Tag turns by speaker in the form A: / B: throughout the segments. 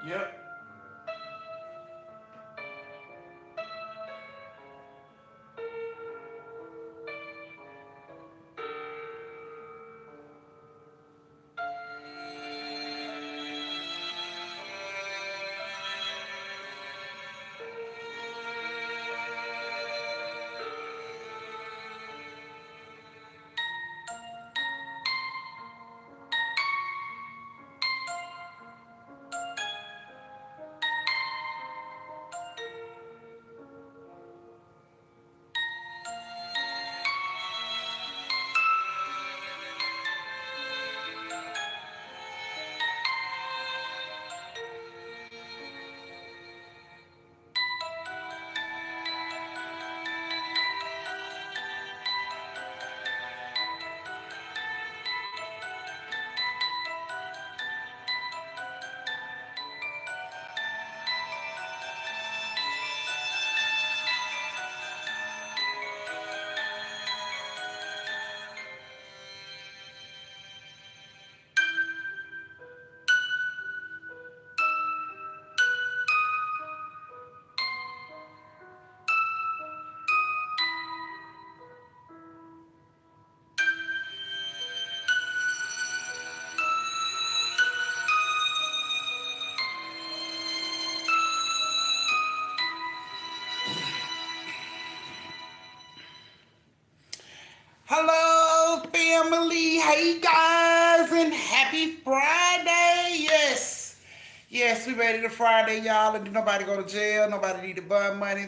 A: Yep. Hello, family. Hey, guys, and happy Friday. Yes. Yes, we ready to Friday, y'all. And nobody go to jail. Nobody need to burn money.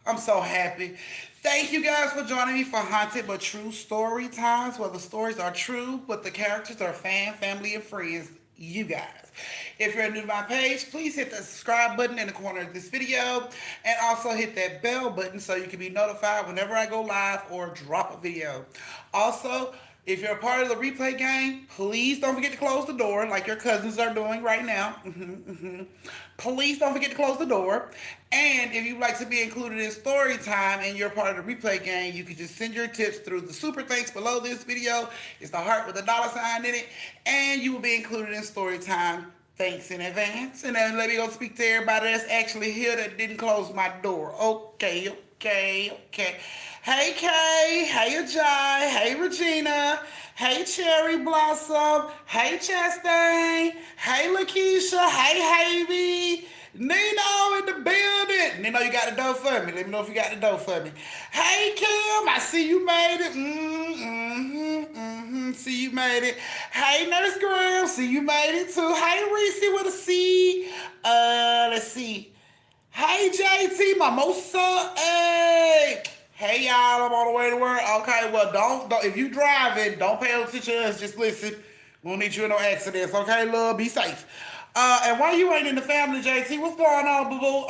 A: I'm so happy. Thank you guys for joining me for Haunted but True Story Times, where the stories are true, but the characters are family, and friends. You guys. If you're new to my page, please hit the subscribe button in the corner of this video and also hit that bell button so you can be notified whenever I go live or drop a video. Also, if you're a part of the replay game, please don't forget to close the door like your cousins are doing right now. Please don't forget to close the door. And if you'd like to be included in story time and you're part of the replay game, you can just send your tips through the super thanks below this video. It's the heart with a dollar sign in it. And you will be included in story time. Thanks in advance. And then let me go speak to everybody that's actually here that didn't close my door. Okay. Hey Kay, hey Ajay, hey Regina, hey Cherry Blossom, hey Chastain, hey Lakeisha, hey Havy, Nino in the building. Nino, you got the dough for me. Let me know if you got the dough for me. Hey Kim, I see you made it. See you made it. Hey Nurse Graham, see you made it too. Hey Reese with a C. Let's see. Hey JT Mimosa. Hey. Hey y'all, I'm on the way to work. Okay, well don't if you driving, don't pay attention to us, just listen. We don't need you in no accidents, okay, love? Be safe. And why you ain't in the family, JT? What's going on, boo boo?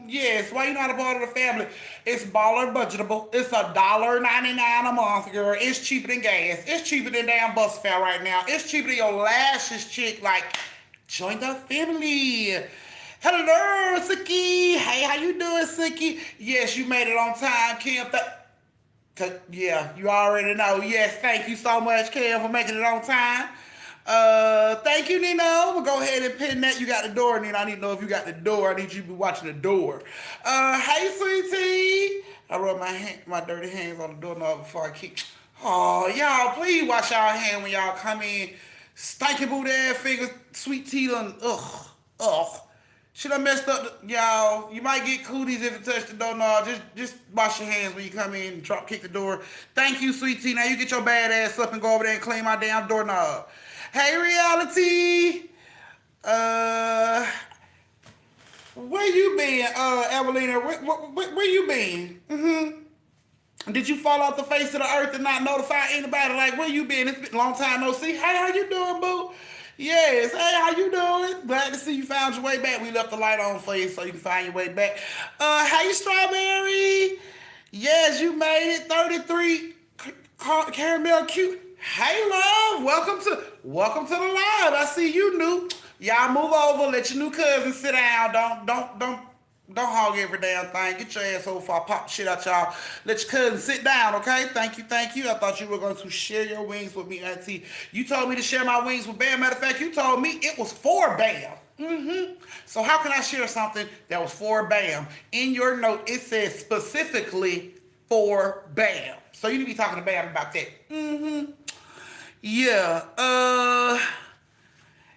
A: Yes, why you not a part of the family? It's baller budgetable. It's $1.99 a month, girl. It's cheaper than gas. It's cheaper than damn bus fare right now. It's cheaper than your lashes, chick. Like, join the family. Hello, Suki. Hey, how you doing, Suki? Yes, you made it on time, Kim. Yeah, you already know. Yes, thank you so much, Kim, for making it on time. Thank you, Nino. We'll go ahead and pin that. You got the door, Nino. I need to know if you got the door. I need you to be watching the door. Hey, sweetie. I rub my dirty hands on the doorknob before I kick. Oh, y'all, please wash y'all hands when y'all come in. Stinking booty ass fingers, sweet tea, and ugh. Should I messed up, y'all? You might get cooties if you touch the doorknob. Just wash your hands when you come in and drop kick the door. Thank you, sweet tea. Now you get your bad ass up and go over there and clean my damn doorknob. Hey, reality. Uh, where you been, Evelina? Where you been? Did you fall off the face of the earth and not notify anybody? Like, where you been? It's been a long time no see. Hey, how you doing, boo? Yes. Hey, how you doing? Glad to see you found your way back. We left the light on for you so you can find your way back. Hey, Strawberry. Yes, you made it. 33 caramel cute. Hey, love. Welcome to the live. I see you new. Y'all move over. Let your new cousin sit down. Don't hog every damn thing. Get your ass over before I pop the shit out y'all. Let your cousin sit down, okay? Thank you. I thought you were going to share your wings with me, Auntie. You told me to share my wings with Bam. Matter of fact, you told me it was for Bam. So how can I share something that was for BAM? In your note, it says specifically for BAM. So you need to be talking to BAM about that. Yeah.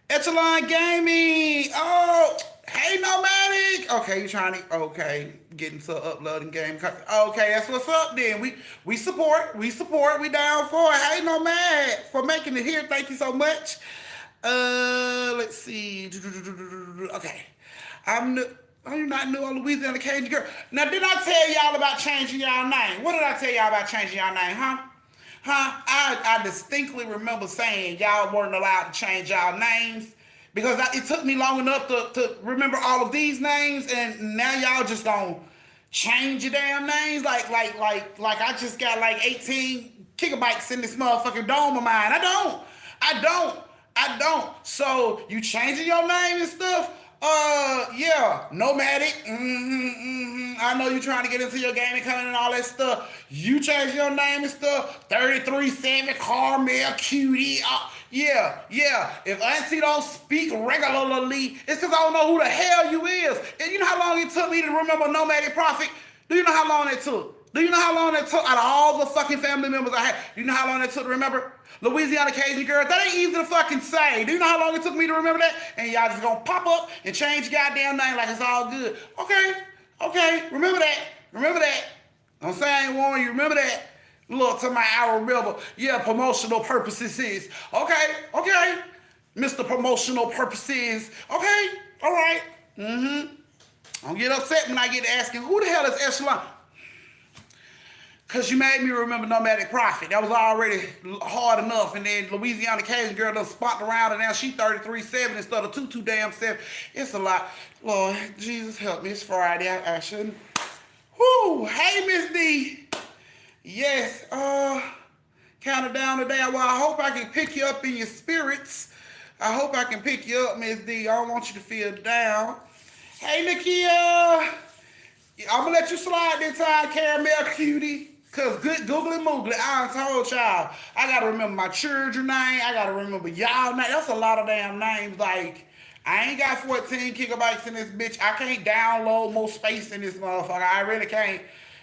A: Echelon Gaming. Oh, hey Nomadic. Okay, you trying to get into uploading game. Okay, that's what's up then. We support. We down for it. Hey Nomad for making it here. Thank you so much. Let's see. Okay. I'm not new on Louisiana Cajun Girl. Now, did I tell y'all about changing y'all name? What did I tell y'all about changing y'all name, huh? I distinctly remember saying y'all weren't allowed to change y'all names because it took me long enough to remember all of these names, and now y'all just gonna change your damn names like I just got like 18 gigabytes in this motherfucking dome of mine. I don't. So you changing your name and stuff? Yeah, Nomadic. I know you trying to get into your gaming coming and all that stuff. You change your name and stuff. 33-7 Carmel Cutie. Yeah. If Auntie don't speak regularly, it's because I don't know who the hell you is. And you know how long it took me to remember Nomadic Prophet? Do you know how long it took? Out of all the fucking family members I had? Do you know how long it took to remember? Louisiana Cajun Girl, that ain't easy to fucking say. Do you know how long it took me to remember that? And y'all just gonna pop up and change your goddamn name like it's all good. Okay, remember that. Don't say I ain't warning you, remember that. Look, to my hour remember. Yeah, promotional purposes is. Okay. Mr. Promotional Purposes. Okay, all right. Don't get upset when I get asking, who the hell is Echelon? Because you made me remember Nomadic Prophet. That was already hard enough. And then Louisiana Cajun Girl done spot around, and now she 33-7 instead of 22-7. It's a lot. Lord, Jesus help me. It's Friday. I shouldn't. Whoo! Hey, Miss D. Yes. Counting down today. Well, I hope I can pick you up in your spirits. I hope I can pick you up, Miss D. I don't want you to feel down. Hey, Nakia. I'm going to let you slide this time, Caramel Cutie. Because good googly moogly, I done told y'all, I got to remember my children's name. I got to remember y'all name. That's a lot of damn names. Like, I ain't got 14 gigabytes in this bitch. I can't download more space in this motherfucker. I really can't.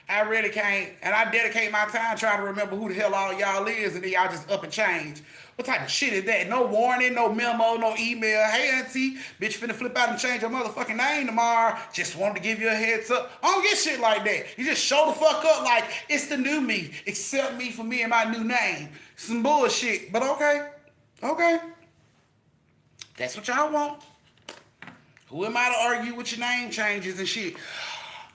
A: And I dedicate my time trying to remember who the hell all y'all is, and then y'all just up and change. What type of shit is that? No warning, no memo, no email. Hey, Auntie, bitch finna flip out and change your motherfucking name tomorrow. Just wanted to give you a heads up. I don't get shit like that. You just show the fuck up like it's the new me. Accept me for me and my new name. Some bullshit, but okay. That's what y'all want. Who am I to argue with your name changes and shit?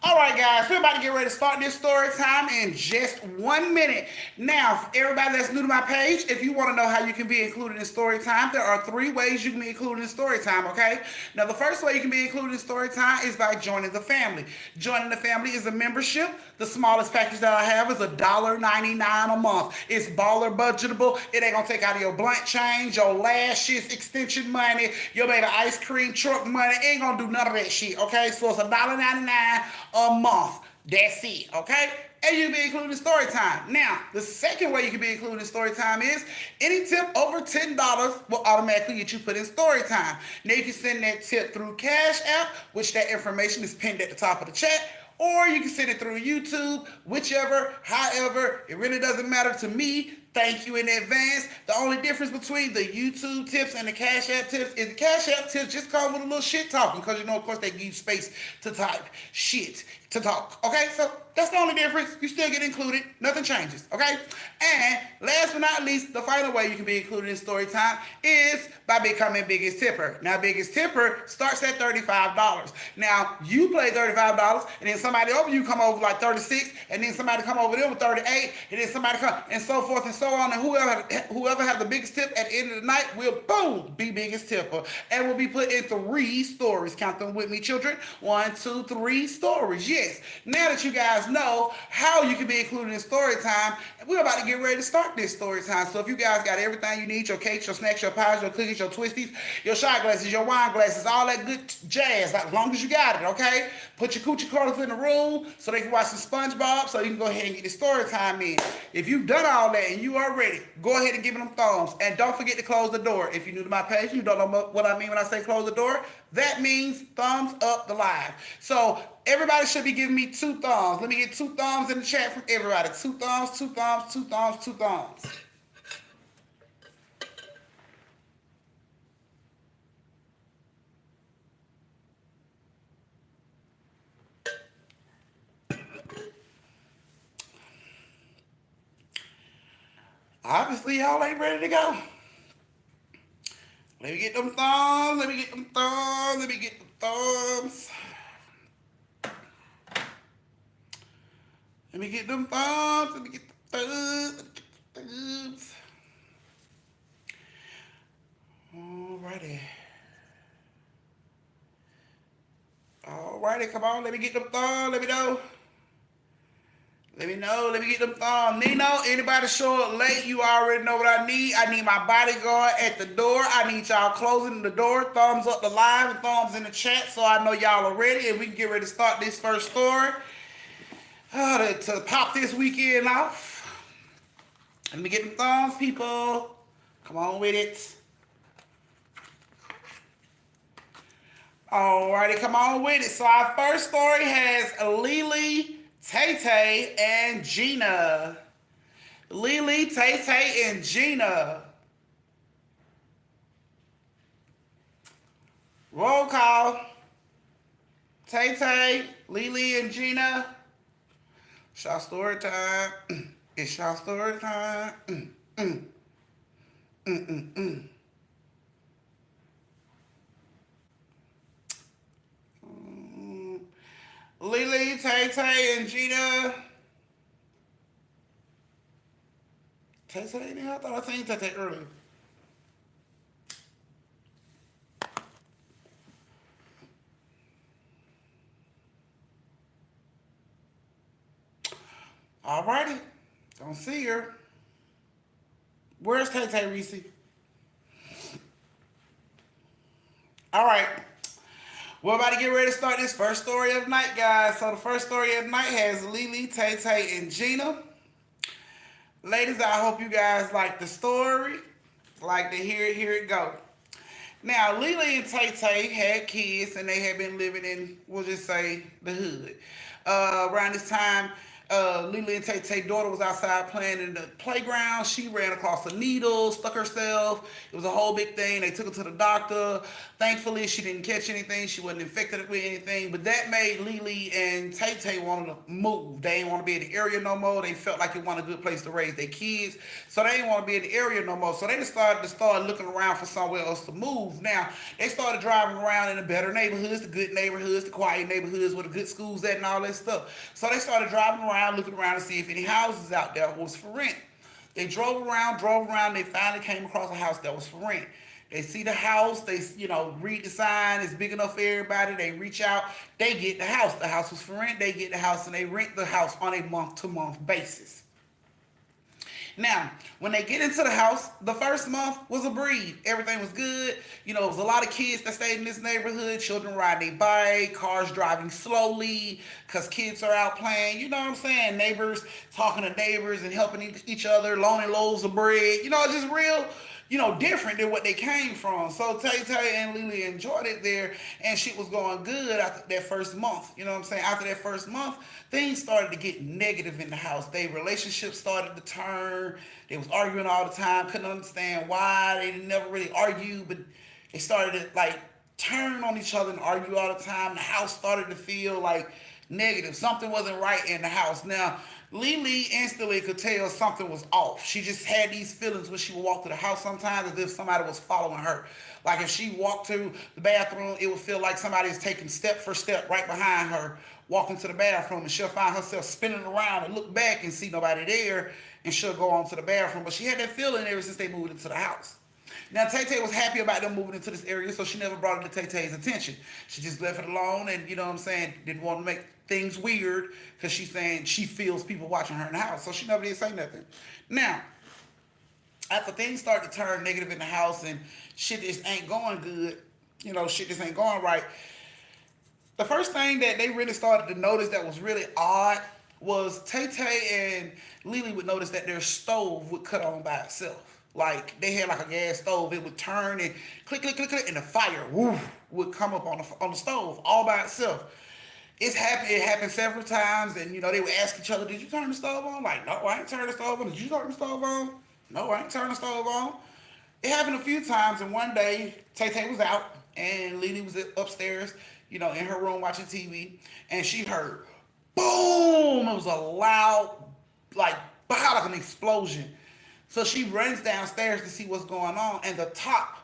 A: All right, guys, we're about to get ready to start this story time in just 1 minute. Now, for everybody that's new to my page, if you want to know how you can be included in story time, there are 3 ways you can be included in story time, okay? Now, the first way you can be included in story time is by joining the family. Joining the family is a membership. The smallest package that I have is $1.99 a month. It's baller budgetable. It ain't gonna take out of your blunt change, your lashes, extension money, your baby ice cream truck money. It ain't gonna do none of that shit, okay? So it's $1.99 a month. That's it, okay? And you can be included in story time. Now, the second way you can be included in story time is any tip over $10 will automatically get you put in story time. Now, you can send that tip through Cash App, which that information is pinned at the top of the chat, or you can send it through YouTube, whichever, however, it really doesn't matter to me. Thank you in advance. The only difference between the YouTube tips and the Cash App tips is the Cash App tips just come with a little shit talking because, you know, of course, they give you space to type shit to talk. Okay, so that's the only difference. You still get included. Nothing changes, okay? And last but not least, the final way you can be included in story time is by becoming Biggest Tipper. Now, Biggest Tipper starts at $35. Now, you play $35, and then somebody over you come over like 36, and then somebody come over there with 38, and then somebody come, and so forth and so on, and whoever has the biggest tip at the end of the night will, boom, be Biggest Tipper, and will be put in 3 stories. Count them with me, children. 1, 2, 3 stories. Yes. Now that you guys know how you can be included in story time, we're about to get ready to start this story time. So if you guys got everything you need, your cakes, your snacks, your pies, your cookies, your twisties, your shot glasses, your wine glasses, all that good jazz, as long as you got it, okay? Put your coochie cuddles in the room so they can watch some SpongeBob, so you can go ahead and get the story time in. If you've done all that and you you are ready, go ahead and give them thumbs. And don't forget to close the door. If you're new to my page, you don't know what I mean when I say close the door. That means thumbs up the live. So everybody should be giving me 2 thumbs. Let me get 2 thumbs in the chat from everybody. 2 thumbs, 2 thumbs, 2 thumbs, 2 thumbs. Obviously, y'all ain't ready to go. Let me get them thumbs. Let me get them thumbs. Let me get them thumbs. Let me get them thumbs. Let me get the thumbs. Let me get the thumbs. Alrighty. Alrighty, come on. Let me get them thumbs. Let me know. Let me know. Let me get them thumbs. Nino, anybody show up late, you already know what I need. I need my bodyguard at the door. I need y'all closing the door. Thumbs up the live and thumbs in the chat so I know y'all are ready and we can get ready to start this first story. To pop this weekend off. Let me get them thumbs, people. Come on with it. Alrighty, come on with it. So our first story has Lily, Tay-Tay, and Gina. Lily, Tay-Tay, and Gina. Roll call. Tay-Tay, Lily, and Gina. It's y'all story time. It's y'all story time. Lily, Tay-Tay, and Gina. Tay-Tay in here? I thought I seen Tay-Tay earlier. Alrighty. Don't see her. Where's Tay-Tay, Reese? Alright. We're about to get ready to start this first story of the night, guys. So the first story of the night has Lily, Tay-Tay, and Gina. Ladies, I hope you guys like the story. Like to hear it, here it go. Now, Lily and Tay-Tay had kids, and they had been living in, we'll just say, the hood. Around this time, Lily and Tay-Tay's daughter was outside playing in the playground. She ran across a needle, stuck herself. It was a whole big thing. They took her to the doctor. Thankfully, she didn't catch anything. She wasn't infected with anything. But that made Lily and Tay-Tay want to move. They didn't want to be in the area no more. They felt like it wasn't a good place to raise their kids. So they didn't want to be in the area no more. So they started looking around for somewhere else to move. Now, they started driving around in the better neighborhoods, the good neighborhoods, the quiet neighborhoods where the good schools at and all that stuff. So they started driving around, looking around to see if any houses out there was for rent. They drove around, they finally came across a house that was for rent. They see the house, they, read the sign, it's big enough for everybody, they reach out, they get the house. The house was for rent, they get the house, and they rent the house on a month-to-month basis. Now, when they get into the house, the first month was a breeze. Everything was good. It was a lot of kids that stayed in this neighborhood, children riding their bike, cars driving slowly because kids are out playing. You know what I'm saying? Neighbors talking to neighbors and helping each other, loaning loaves of bread. Just real, different than what they came from. So Tay-Tay and Lily enjoyed it there, and shit was going good after that first month. You know what I'm saying? After that first month, things started to get negative in the house. Their relationship started to turn. They was arguing all the time. Couldn't understand why. They never really argued, but they started to turn on each other and argue all the time. The house started to feel negative. Something wasn't right in the house. Now, Lily instantly could tell something was off. She just had these feelings when she would walk to the house sometimes as if somebody was following her. Like if she walked to the bathroom, it would feel like somebody is taking step for step right behind her, walking to the bathroom, and she'll find herself spinning around and look back and see nobody there, and she'll go on to the bathroom. But she had that feeling ever since they moved into the house. Now, Tay-Tay was happy about them moving into this area, so she never brought it to Tay-Tay's attention. She just left it alone and, didn't want to make things weird because she's saying she feels people watching her in the house. So she never did say nothing. Now, after things start to turn negative in the house and shit just ain't going good, shit just ain't going right, the first thing that they really started to notice that was really odd was Tay Tay and Lily would notice that their stove would cut on by itself. Like they had like a gas stove, it would turn and click, click, click, click, and the fire would come up on the stove all by itself. It happened several times, and they would ask each other, "Did you turn the stove on?" Like, "No, I ain't turn the stove on." "Did you turn the stove on?" "No, I ain't turn the stove on." It happened a few times, and one day Tay Tay was out, and Lily was upstairs, in her room watching TV, and she heard boom. It was a loud, like an explosion. So she runs downstairs to see what's going on, and the top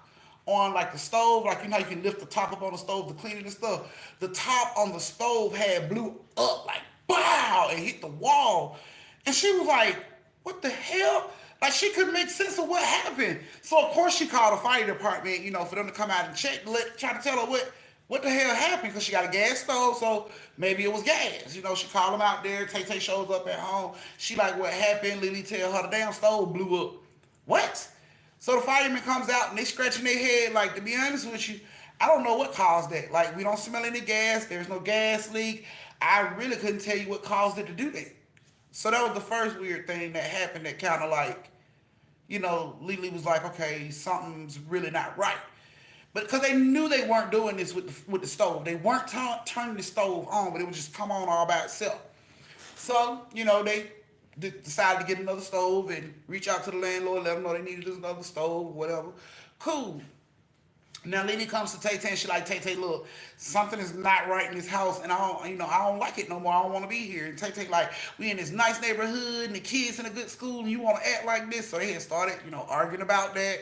A: on like the stove, like how you can lift the top up on the stove to clean it and stuff. The top on the stove had blew up like bow and hit the wall, and she was like, "What the hell?" Like she couldn't make sense of what happened. So of course she called the fire department, for them to come out and check, try to tell her what the hell happened, because she got a gas stove, so maybe it was gas. She called them out there. Tay Tay shows up at home. She like, "What happened?" Lily tell her the damn stove blew up. What? So the fireman comes out and they scratching their head. Like, to be honest with you, I don't know what caused that. Like, we don't smell any gas. There's no gas leak. I really couldn't tell you what caused it to do that. So that was the first weird thing that happened that kind of like, Lily was like, okay, something's really not right. But because they knew they weren't doing this with the stove. They weren't turning the stove on, but it would just come on all by itself. So, they decided to get another stove and reach out to the landlord, let them know they needed another stove, whatever. Cool. Now Lily comes to Tay Tay and she like, "Tay Tay, look, something is not right in this house, and I don't like it no more. I don't want to be here." And Tay Tay like, "We in this nice neighborhood, and the kids in a good school, and you want to act like this?" So they had started, arguing about that,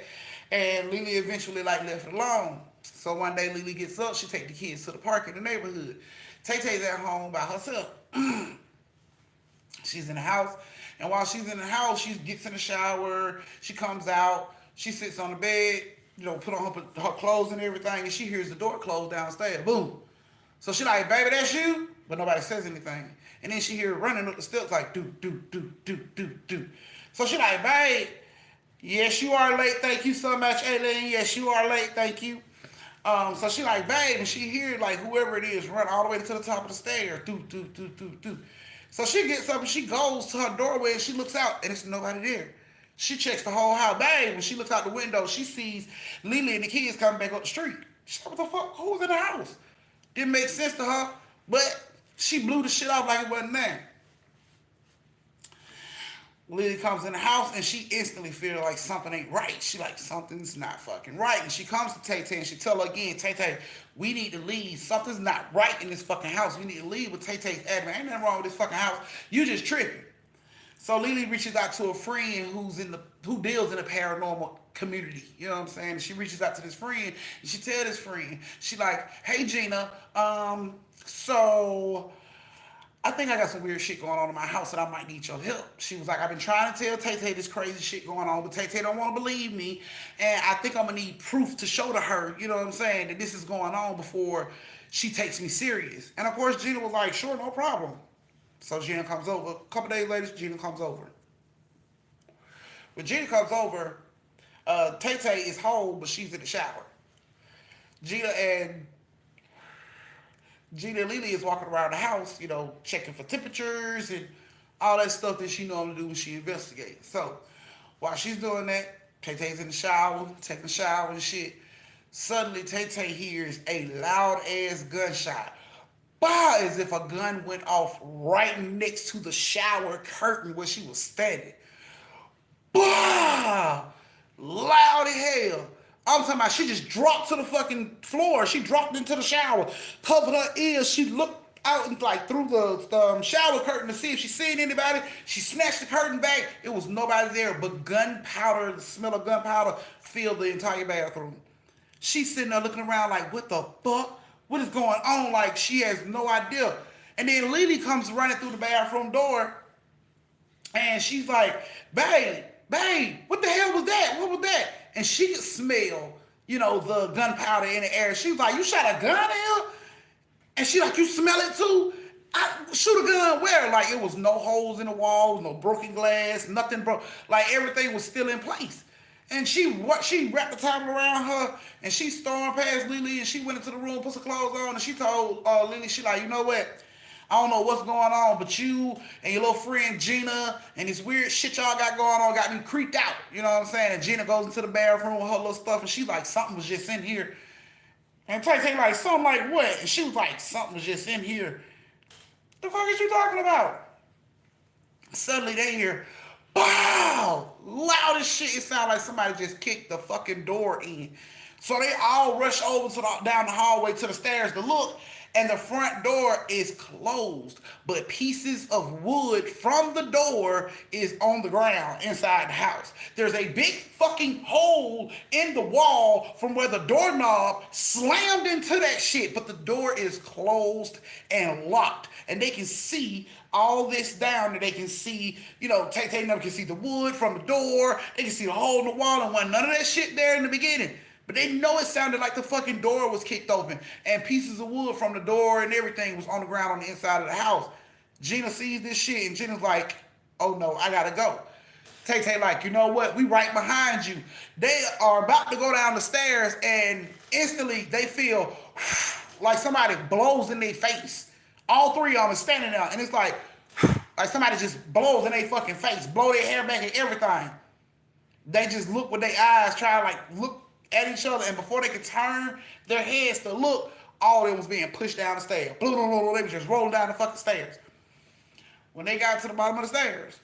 A: and Lily eventually like left it alone. So one day Lily gets up, she take the kids to the park in the neighborhood. Tay Tay's at home by herself. She's in the house, and while she's in the house, she gets in the shower. She comes out. She sits on the bed, put on her clothes and everything, and she hears the door close downstairs. Boom. So she like, "Baby, that's you?" But nobody says anything. And then she hear her running up the steps like, do, do, do, do, do, do. So she like, "Babe, yes, you are late. Thank you so much, Aileen. Yes, you are late. Thank you." So she like, "Babe," and she hear like whoever it is run all the way to the top of the stairs. Do, do, do, do, do. So she gets up and she goes to her doorway and she looks out and it's nobody there. She checks the whole house. Babe, when she looks out the window, she sees Lily and the kids coming back up the street. She's like, "What the fuck? Who's in the house?" Didn't make sense to her, but she blew the shit off like it wasn't there. Lily comes in the house and she instantly feels like something ain't right. She like, something's not fucking right. And she comes to Tay Tay and she tell her again, "Tay Tay, we need to leave. Something's not right in this fucking house. We need to leave." With Tay Tay's adamant, "Ain't nothing wrong with this fucking house. You just tripping." So Lily reaches out to a friend who deals in the paranormal community. You know what I'm saying? And she reaches out to this friend and she tell this friend, she like, "Hey Gina, so I think I got some weird shit going on in my house and I might need your help." She was like, "I've been trying to tell Tay Tay this crazy shit going on, but Tay Tay don't want to believe me. And I think I'm going to need proof to show to her, you know what I'm saying, that this is going on before she takes me serious." And of course, Gina was like, "Sure, no problem." So Gina comes over. A couple days later, Gina comes over. When Gina comes over, Tay Tay is home, but she's in the shower. Gina and Lily is walking around the house, checking for temperatures and all that stuff that she normally do when she investigates. So while she's doing that, Tay Tay's in the shower, taking a shower and shit. Suddenly, Tay Tay hears a loud ass gunshot. Bah! As if a gun went off right next to the shower curtain where she was standing. Bah! Loud as hell. I'm talking about she just dropped to the fucking floor. She dropped into the shower, covered her ears. She looked out and like through the shower curtain to see if she seen anybody. She snatched the curtain back. It was nobody there, but gunpowder, the smell of gunpowder filled the entire bathroom. She's sitting there looking around like, what the fuck? What is going on? Like, she has no idea. And then Lily comes running through the bathroom door and she's like, babe, what the hell was that? What was that? And she could smell, the gunpowder in the air. She was like, you shot a gun here? And she like, you smell it too? I shoot a gun where? Like, it was no holes in the walls, no broken glass, nothing broke. Like, everything was still in place. And she wrapped the towel around her, and she stormed past Lily, and she went into the room, put some clothes on, and she told Lily, she like, you know what? I don't know what's going on, but you and your little friend Gina and this weird shit y'all got going on got me creeped out. You know what I'm saying? And Gina goes into the bathroom with her little stuff, and she's like, something was just in here. And Tay Tay like, something like what? And she was like, something was just in here. The fuck is you talking about? Suddenly they hear, wow, loud as shit. It sounds like somebody just kicked the fucking door in. So they all rush over to down the hallway to the stairs to look, and the front door is closed, but pieces of wood from the door is on the ground inside the house. There's a big fucking hole in the wall from where the doorknob slammed into that shit, but the door is closed and locked, and they can see all this down. That they can see, Tay Tay never can see the wood from the door. They can see the hole in the wall, and wasn't none of that shit there in the beginning. But they know it sounded like the fucking door was kicked open, and pieces of wood from the door and everything was on the ground on the inside of the house. Gina sees this shit, and Gina's like, oh no, I gotta go. Tay Tay like, you know what? We right behind you. They are about to go down the stairs, and instantly they feel like somebody blows in their face. All three of them are standing there, and it's like somebody just blows in their fucking face, blow their hair back and everything. They just look with their eyes, try to like look at each other, and before they could turn their heads to look, all of them was being pushed down the stairs. They was just rolling down the fucking stairs. When they got to the bottom of the stairs,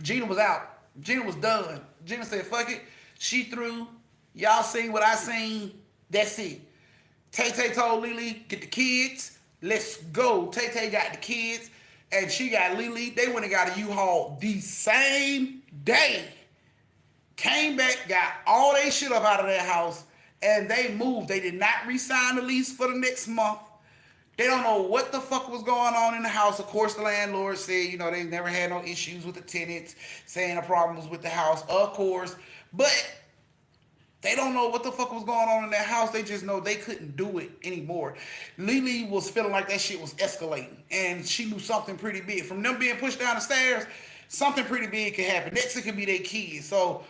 A: Gina was out. Gina was done. Gina said, fuck it. She through. Y'all seen what I seen. That's it. Tay Tay told Lily, get the kids. Let's go. Tay Tay got the kids, and she got Lily. They went and got a U-Haul the same day. Came back, got all their shit up out of their house, and they moved. They did not re-sign the lease for the next month. They don't know what the fuck was going on in the house. Of course, the landlord said, they never had no issues with the tenants, saying the problem was with the house, of course. But they don't know what the fuck was going on in their house. They just know they couldn't do it anymore. Lily was feeling like that shit was escalating, and she knew something pretty big. From them being pushed down the stairs, something pretty big could happen. Next, it could be their kids. So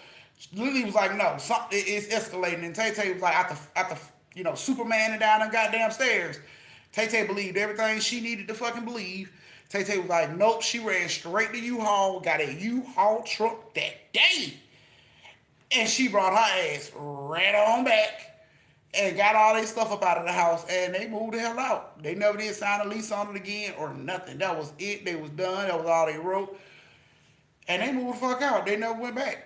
A: Lily was like, no, something is escalating. And Tay Tay was like, after Superman and down the goddamn stairs. Tay Tay believed everything she needed to fucking believe. Tay Tay was like, nope. She ran straight to U-Haul, got a U-Haul truck that day. And she brought her ass right on back and got all their stuff up out of the house, and they moved the hell out. They never did sign a lease on it again or nothing. That was it. They was done. That was all they wrote. And they moved the fuck out. They never went back.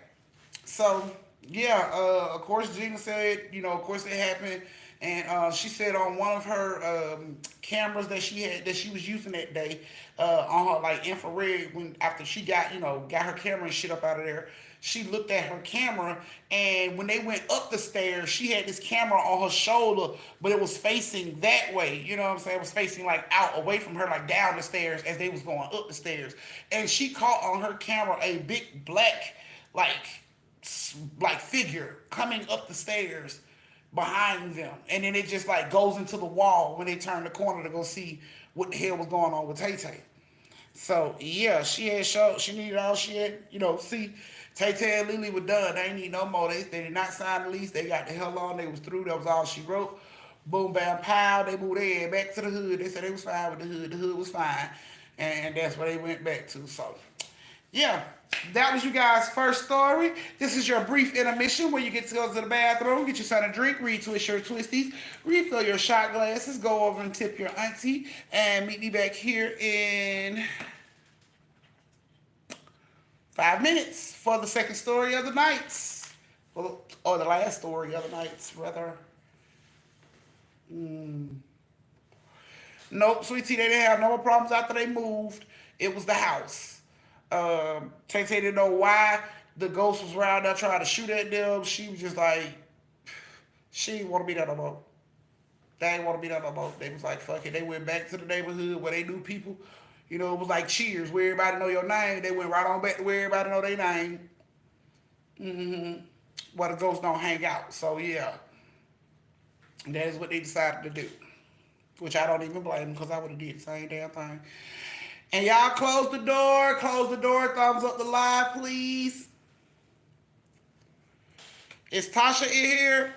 A: So, yeah, of course, Gina said, of course it happened. And she said on one of her cameras that she was using that day, on her like infrared, after she got her camera and shit up out of there, she looked at her camera, and when they went up the stairs, she had this camera on her shoulder, but it was facing that way. You know what I'm saying? It was facing like out away from her, like down the stairs as they was going up the stairs. And she caught on her camera a big black like figure coming up the stairs behind them, and then it just like goes into the wall when they turn the corner to go see what the hell was going on with Tay Tay. So yeah, she needed all she had, see, Tay Tay and Lily were done. They ain't need no more. They did not sign the lease. They got the hell on. They was through. That was all she wrote. Boom, bam, pow. They moved their head back to the hood. They said they was fine with the hood. The hood was fine, and that's where they went back to. So yeah, that was you guys' first story. This is your brief intermission where you get to go to the bathroom, get your son a drink, read Twist Your Twisties, refill your shot glasses, go over and tip your auntie, and meet me back here in 5 minutes for the second story of the night. Or the last story of the night, rather. Nope, sweetie, they didn't have no more problems after they moved. It was the house. Tay Tay didn't know why the ghost was around there trying to shoot at them. She was just like, she didn't want to be there no more. They didn't want to be there no more. They was like, fuck it. They went back to the neighborhood where they knew people. It was like Cheers, where everybody know your name. They went right on back to where everybody know their name. Where the ghosts don't hang out. So yeah, that is what they decided to do. Which I don't even blame them, because I would have did the same damn thing. And y'all close the door, thumbs up the live, please. Is Tasha in here?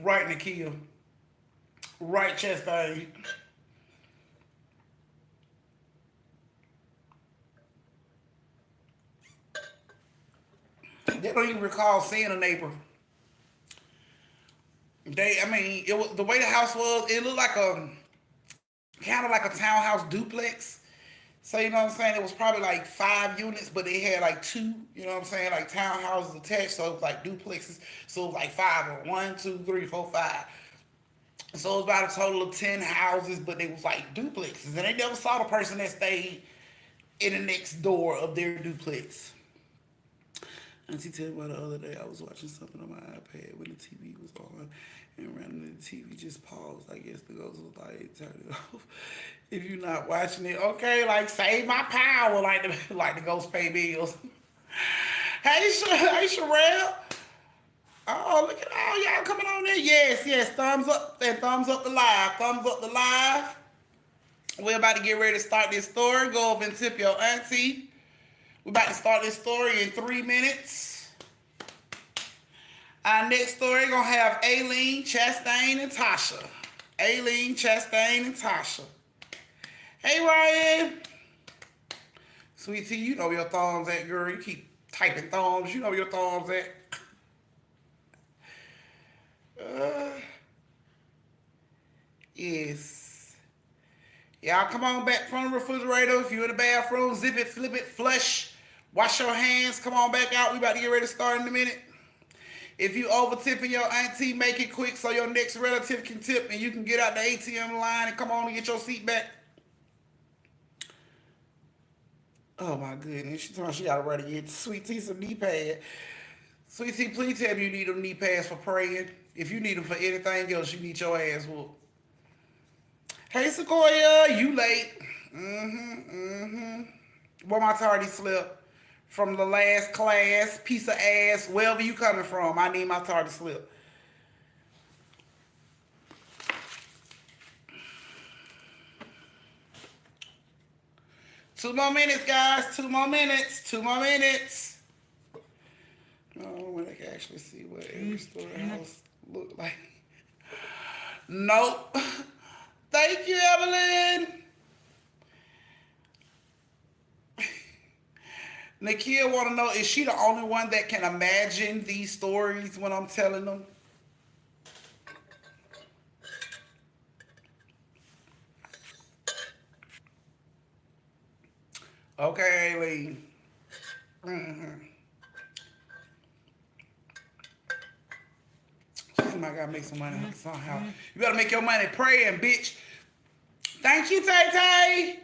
A: Right, Nakia. Right, Chastain. They don't even recall seeing a neighbor. I mean, it was the way the house was. It looked like a kind of like a townhouse duplex. So you know what I'm saying? It was probably like 5 units, but they had like two. You know what I'm saying? Like townhouses attached, so it was like duplexes. So it was like five or one, two, three, four, five. So it was about a total of 10 houses, but they was like duplexes, and they never saw the person that stayed in the next door of their duplex. Auntie tell me about the other day I was watching something on my iPad when the TV was on, and randomly the TV just paused. I guess the ghost was like, turn it off. If you're not watching it, okay, like save my power, like the like the ghost pay bills. Hey, Sherelle. Oh, look at all y'all coming on there. Yes, yes. Thumbs up and thumbs up the live. Thumbs up the live. We're about to get ready to start this story. Go over and tip your auntie. We're about to start this story in 3 minutes. Our next story gonna have Aileen, Chastain, and Tasha. Aileen, Chastain, and Tasha. Hey, Ryan. Sweet Tea, you know your thumbs at, girl. You keep typing thumbs. You know your thumbs at. Uh, yes. Y'all come on back from the refrigerator. If you're in the bathroom, zip it, flip it, flush. Wash your hands. Come on back out. We about to get ready to start in a minute. If you over tipping your auntie, make it quick so your next relative can tip and you can get out the ATM line and come on and get your seat back. Oh my goodness. She told me she got ready to get Sweet Tea some knee pad. Sweet Tea, please tell me you need them knee pads for praying. If you need them for anything else, you need your ass whooped. Hey Sequoia, you late. Where my tardy slip? From the last class, piece of ass, wherever you coming from, I need my tardy slip. Two more minutes, guys. 2 more minutes. 2 more minutes. No, I want to actually see what every storehouse look like. Nope. Thank you, Evelyn. Nakia want to know, is she the only one that can imagine these stories when I'm telling them? Okay, Aileen. I gotta make some money somehow. You better make your money praying, bitch. Thank you, Tay Tay.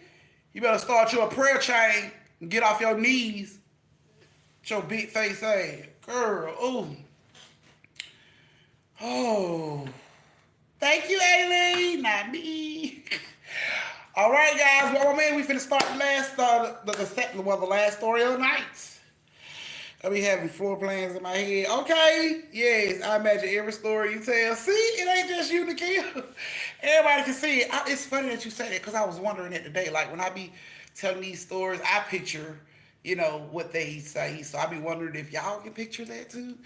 A: You better start your prayer chain and get off your knees. With your big face ass. Girl, ooh. Oh. Thank you, Aileen. Not me. All right, guys. Well, man, we finna start the last story of the night. I be having floor plans in my head. Okay, yes, I imagine every story you tell. See, it ain't just you, Nakia. Everybody can see it. It's funny that you say that because I was wondering it today. Like when I be telling these stories, I picture, what they say. So I be wondering if y'all can picture that too.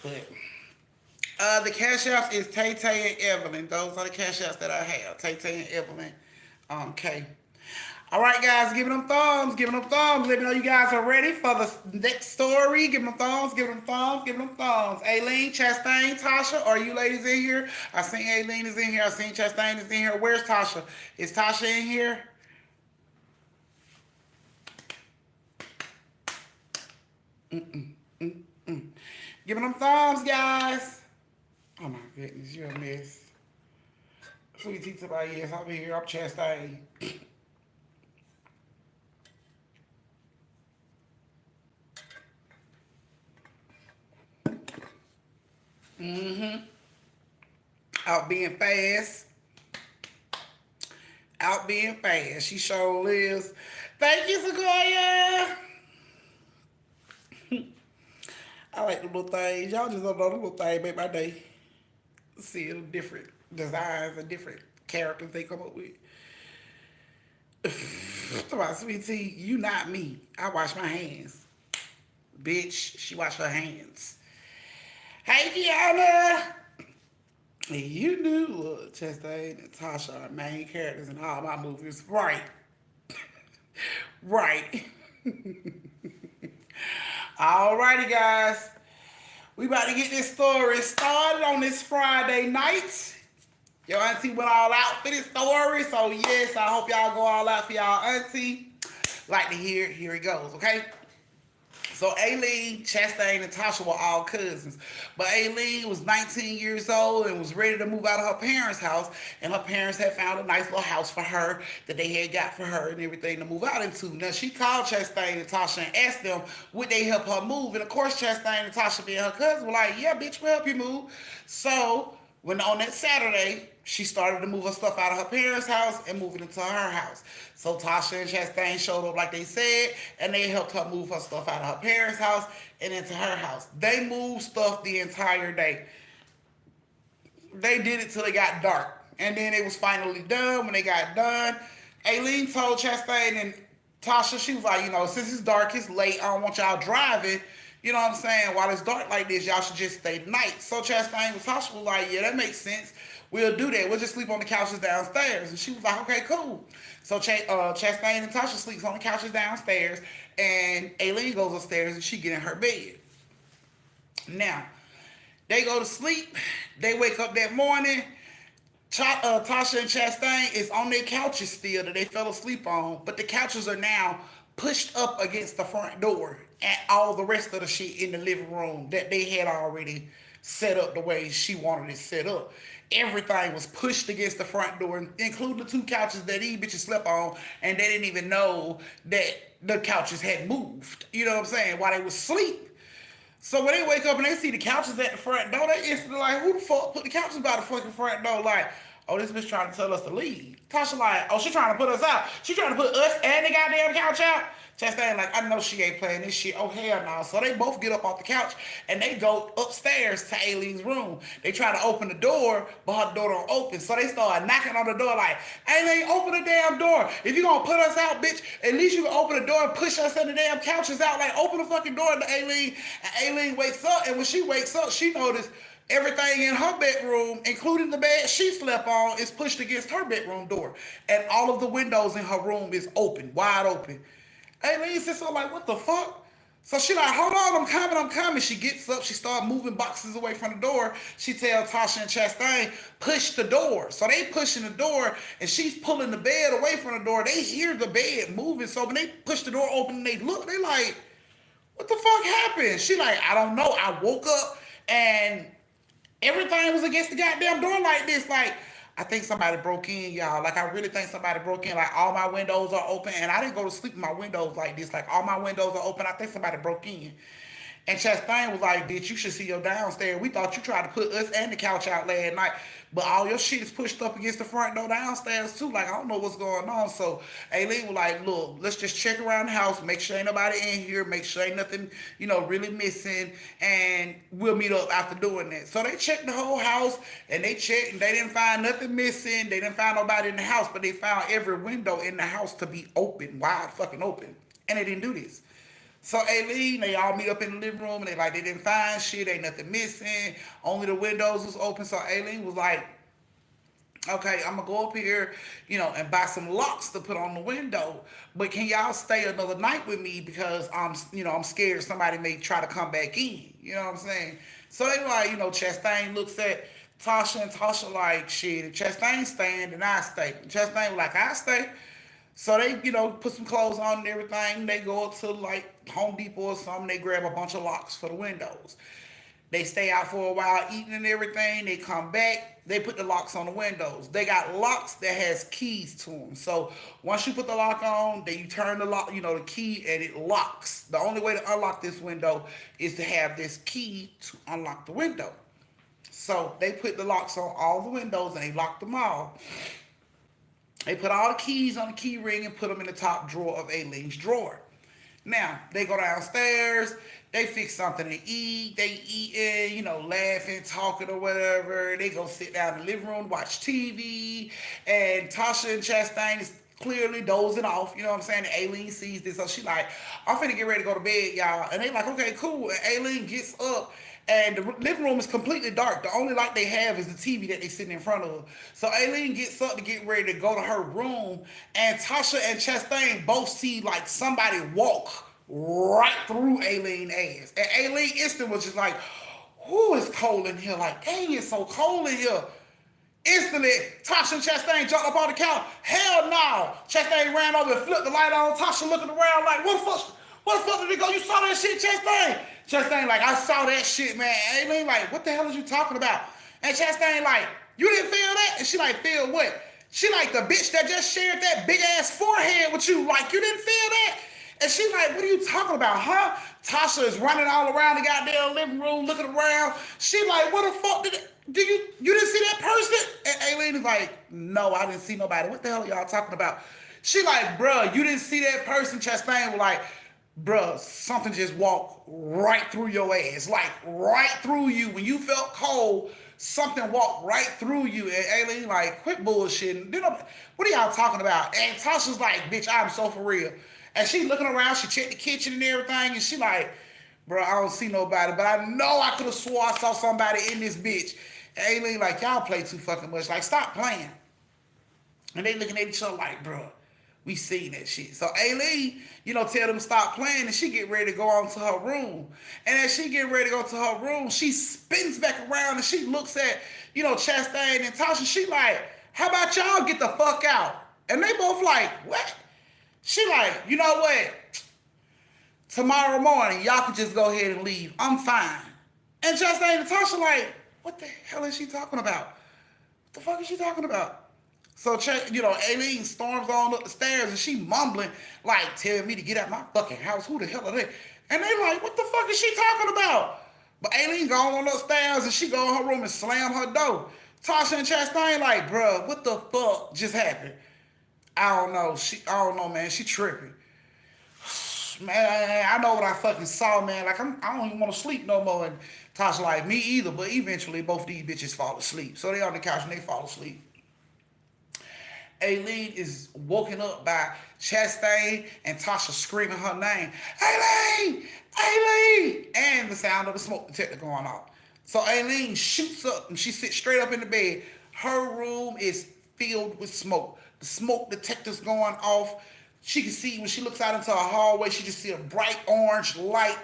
A: But the cash outs is Tay Tay and Evelyn. Those are the cash outs that I have. Tay Tay and Evelyn. Okay. All right, guys, give them thumbs, give them thumbs. Let me know you guys are ready for the next story. Give them thumbs, give them thumbs, give them thumbs. Aileen, Chastain, Tasha, are you ladies in here? I seen Aileen is in here. I seen Chastain is in here. Where's Tasha? Is Tasha in here? Give them thumbs, guys. Oh my goodness, you're a mess. Sweet Tea about yes, I'll be here. I'm Chastain. Out being fast. Out being fast. She sure is. Thank you, Sequoia. I like the little things. Y'all just don't know the little thing make my day. See the different designs and different characters they come up with. Come on, Sweet Tea, you not me. I wash my hands. Bitch, she wash her hands. Hey, Kiana. And you knew, look, Chastain and Tasha are main characters in all my movies. Right. Right. Alrighty, guys. We about to get this story started on this Friday night. Your auntie went all out for this story. So, yes, I hope y'all go all out for y'all auntie. Like to hear it. Here it goes, okay? So Aileen, Chastain, and Tasha were all cousins. But Aileen was 19 years old and was ready to move out of her parents' house. And her parents had found a nice little house for her that they had got for her and everything to move out into. Now she called Chastain and Tasha and asked them would they help her move. And of course Chastain and Tasha being her cousin were like, yeah, bitch, we'll help you move. So when on that Saturday, she started to move her stuff out of her parents' house and move it into her house. So Tasha and Chastain showed up like they said, and they helped her move her stuff out of her parents' house and into her house. They moved stuff the entire day. They did it till it got dark. And then it was finally done. When they got done, Aileen told Chastain and Tasha, she was like, since it's dark, it's late, I don't want y'all driving. You know what I'm saying? While it's dark like this, y'all should just stay tonight. So Chastain and Tasha was like, yeah, that makes sense. We'll do that. We'll just sleep on the couches downstairs. And she was like, okay, cool. So Chastain and Tasha sleeps on the couches downstairs, and Aileen goes upstairs and she get in her bed. Now, they go to sleep. They wake up that morning. Tasha and Chastain is on their couches still that they fell asleep on, but the couches are now pushed up against the front door and all the rest of the shit in the living room that they had already set up the way she wanted it set up. Everything was pushed against the front door, including the two couches that these bitches slept on, and they didn't even know that the couches had moved. You know what I'm saying? While they was asleep. So when they wake up and they see the couches at the front door, they instantly like, who the fuck put the couches by the fucking front door? Like, oh, this bitch trying to tell us to leave. Tasha like, oh, she trying to put us out. She trying to put us and the goddamn couch out. Chastain like, I know she ain't playing this shit. Oh, hell no. So they both get up off the couch and they go upstairs to Aileen's room. They try to open the door, but her door don't open. So they start knocking on the door like, Aileen, open the damn door. If you gonna put us out, bitch, at least you can open the door and push us and the damn couches out. Like, open the fucking door to Aileen. And Aileen wakes up, and when she wakes up, she noticed everything in her bedroom, including the bed she slept on, is pushed against her bedroom door. And all of the windows in her room is open, wide open. Aileen says, so like, what the fuck? So she like, hold on, I'm coming. She gets up, she starts moving boxes away from the door. She tells Tasha and Chastain, push the door. So they pushing the door, and she's pulling the bed away from the door. They hear the bed moving, so when they push the door open and they look, they like, what the fuck happened? She like, I don't know. I woke up, and everything was against the goddamn door like this. Like, I think somebody broke in, y'all. Like, I really think somebody broke in. Like, all my windows are open. And I didn't go to sleep with my windows like this. Like, all my windows are open. I think somebody broke in. And Chastain was like, bitch, you should see your downstairs. We thought you tried to put us and the couch out last night. But all your shit is pushed up against the front door downstairs, too. Like, I don't know what's going on. So, Aileen was like, look, let's just check around the house. Make sure ain't nobody in here. Make sure ain't nothing, really missing. And we'll meet up after doing that. So, they checked the whole house. And they checked, and they didn't find nothing missing. They didn't find nobody in the house. But they found every window in the house to be open, wide fucking open. And they didn't do this. So Aileen, they all meet up in the living room, and they didn't find shit, ain't nothing missing, only the windows was open. So Aileen was like, okay, I'm gonna go up here, and buy some locks to put on the window. But can y'all stay another night with me because I'm scared somebody may try to come back in. You know what I'm saying? So they like, Chastain looks at Tasha, and Tasha like, shit, if Chastain's staying, then I stay. And Chastain was like, I stay. So they, put some clothes on and everything. They go up to like Home Depot or something. They grab a bunch of locks for the windows. They stay out for a while eating and everything. They come back. They put the locks on the windows. They got locks that has keys to them. So once you put the lock on, then you turn the lock, the key, and it locks. The only way to unlock this window is to have this key to unlock the window. So they put the locks on all the windows and they locked them all. They put all the keys on the key ring and put them in the top drawer of Aileen's drawer. Now, they go downstairs, they fix something to eat, they eating, laughing, talking or whatever. They go sit down in the living room, watch TV, and Tasha and Chastain is clearly dozing off, you know what I'm saying? And Aileen sees this, so she like, I'm finna get ready to go to bed, y'all. And they like, okay, cool. And Aileen gets up And the living room is completely dark. The only light they have is the TV that they sitting in front of. So Aileen gets up to get ready to go to her room, and Tasha and Chastain both see like somebody walk right through Aileen's ass. And Aileen instant was just like, "Who is cold in here? Like, dang, it's so cold in here." Instantly, Tasha and Chastain jumped up on the couch. Hell no! Chastain ran over and flipped the light on. Tasha looking around like, "What the fuck? What the fuck did it go? You saw that shit, Chastain?" Chastain like, "I saw that shit, man." Aileen like, "What the hell is you talking about?" And Chastain like, "You didn't feel that?" And she like, "Feel what?" She like, "The bitch that just shared that big ass forehead with you. Like, you didn't feel that?" And she like, "What are you talking about, huh?" Tasha is running all around the goddamn living room looking around. She like, "What the fuck did you didn't see that person?" And Aileen is like, "No, I didn't see nobody. What the hell are y'all talking about?" She like, "Bruh, you didn't see that person." Chastain was like, "Bruh, something just walked right through your ass. Like, right through you. When you felt cold, something walked right through you." And Aileen like, "Quit bullshitting. What are y'all talking about?" And Tasha's like, "Bitch, I'm so for real." And she looking around, she checked the kitchen and everything, and she like, "Bro, I don't see nobody, but I know I could have swore I saw somebody in this bitch." And Aileen like, "Y'all play too fucking much. Like, stop playing." And they looking at each other like, "Bro, we seen that shit." So Aileen, tell them to stop playing, and she get ready to go on to her room. And as she get ready to go to her room, she spins back around and she looks at, Chastain and Tasha. She like, "How about y'all get the fuck out?" And they both like, "What?" She like, "You know what? Tomorrow morning, y'all can just go ahead and leave. I'm fine." And Chastain and Tasha like, "What the hell is she talking about? What the fuck is she talking about?" So, Aileen storms on up the stairs and she mumbling, like, "Tell me to get out my fucking house. Who the hell are they?" And they like, "What the fuck is she talking about?" But Aileen go on upstairs and she go in her room and slam her door. Tasha and Chastain like, "Bruh, what the fuck just happened?" I don't know. I don't know, man. She tripping. Man, I know what I fucking saw, man. Like, I don't even want to sleep no more. And Tasha like, "Me either." But eventually, both these bitches fall asleep. So they on the couch and they fall asleep. Aileen is woken up by Chastain and Tasha screaming her name. "Aileen! Aileen!" And the sound of the smoke detector going off. So Aileen shoots up and she sits straight up in the bed. Her room is filled with smoke. The smoke detector's going off. She can see when she looks out into a hallway, she just see a bright orange light.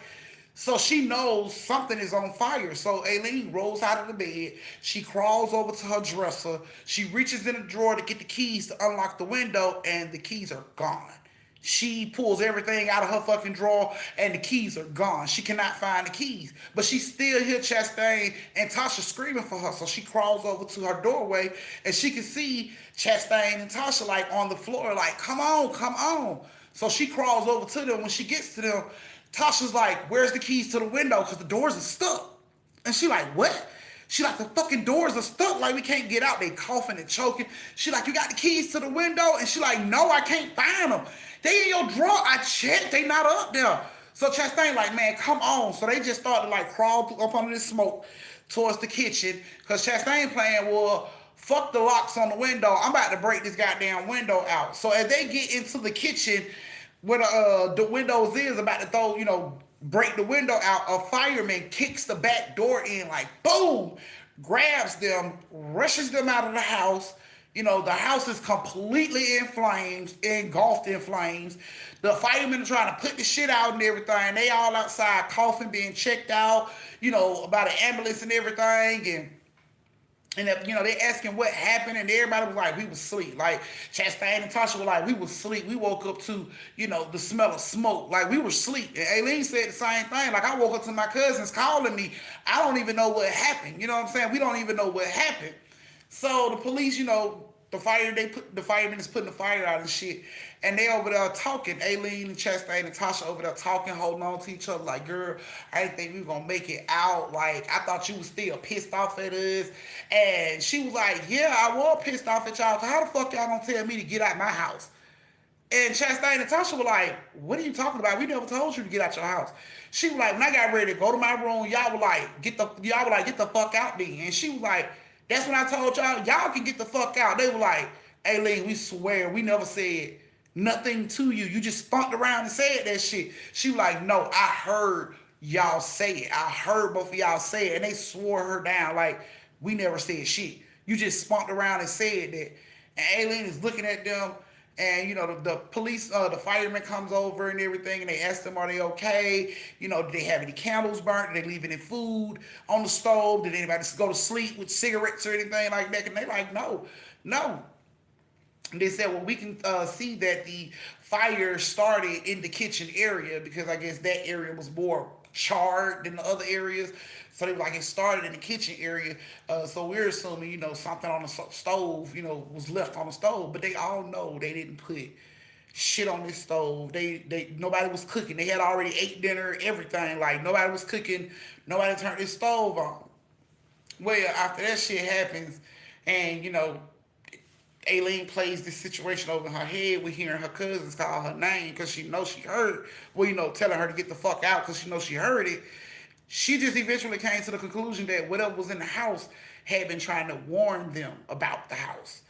A: So she knows something is on fire. So Aileen rolls out of the bed. She crawls over to her dresser. She reaches in the drawer to get the keys to unlock the window, and the keys are gone. She pulls everything out of her fucking drawer, and the keys are gone. She cannot find the keys. But she still hears Chastain and Tasha screaming for her. So she crawls over to her doorway, and she can see Chastain and Tasha like on the floor, like, "Come on, come on." So she crawls over to them. When she gets to them, Tasha's like, "Where's the keys to the window? Because the doors are stuck." And she like, "What?" She like, "The fucking doors are stuck. Like, we can't get out." They coughing and choking. She like, "You got the keys to the window?" And she like, "No, I can't find them. They in your drawer. I checked. They not up there." So Chastain like, "Man, come on." So they just started like crawl up under this smoke towards the kitchen. Because Chastain playing, well, fuck the locks on the window. I'm about to break this goddamn window out. So as they get into the kitchen, when the windows is about to break the window out, a fireman kicks the back door in, like, boom, grabs them, rushes them out of the house. The house is completely in flames, engulfed in flames. The firemen are trying to put the shit out and everything. They all outside coughing, being checked out, about an ambulance and everything. And they asking what happened, and everybody was like, "We was asleep." Like, Chastain and Tasha were like, "We was asleep. We woke up to, the smell of smoke. Like, we were asleep." And Aileen said the same thing. Like, "I woke up to my cousins calling me. I don't even know what happened." You know what I'm saying? We don't even know what happened. So the police, the firemen is putting the fire out and shit. And they over there talking. Aileen and Chastain and Tasha over there talking, holding on to each other like, "Girl, I didn't think we were gonna make it out. Like, I thought you was still pissed off at us." And she was like, "Yeah, I was pissed off at y'all. Cause how the fuck y'all gonna tell me to get out my house?" And Chastain and Tasha were like, "What are you talking about? We never told you to get out your house." She was like, "When I got ready to go to my room, y'all were like, get the fuck out then." And she was like, "That's when I told y'all can get the fuck out." They were like, "Aileen, we swear we never said nothing to you. You just spunked around and said that shit." She was like, "No, I heard y'all say it. I heard both of y'all say it, and they swore her down like we never said shit. You just spunked around and said that. And Aileen is looking at them, and the police, the fireman comes over and everything, and they ask them, are they okay? Did they have any candles burnt? Did they leave any food on the stove? Did anybody go to sleep with cigarettes or anything like that? And they like, no, no. They said, well, we can see that the fire started in the kitchen area because I guess that area was more charred than the other areas. So they were like, it started in the kitchen area. So we're assuming, something on the stove, was left on the stove. But they all know they didn't put shit on this stove. Nobody was cooking. They had already ate dinner, everything. Like nobody was cooking. Nobody turned this stove on. Well, after that shit happens, and Aileen plays this situation over her head. We hearing her cousins call her name because she knows she heard. Well, telling her to get the fuck out because she knows she heard it. She just eventually came to the conclusion that whatever was in the house had been trying to warn them about the house.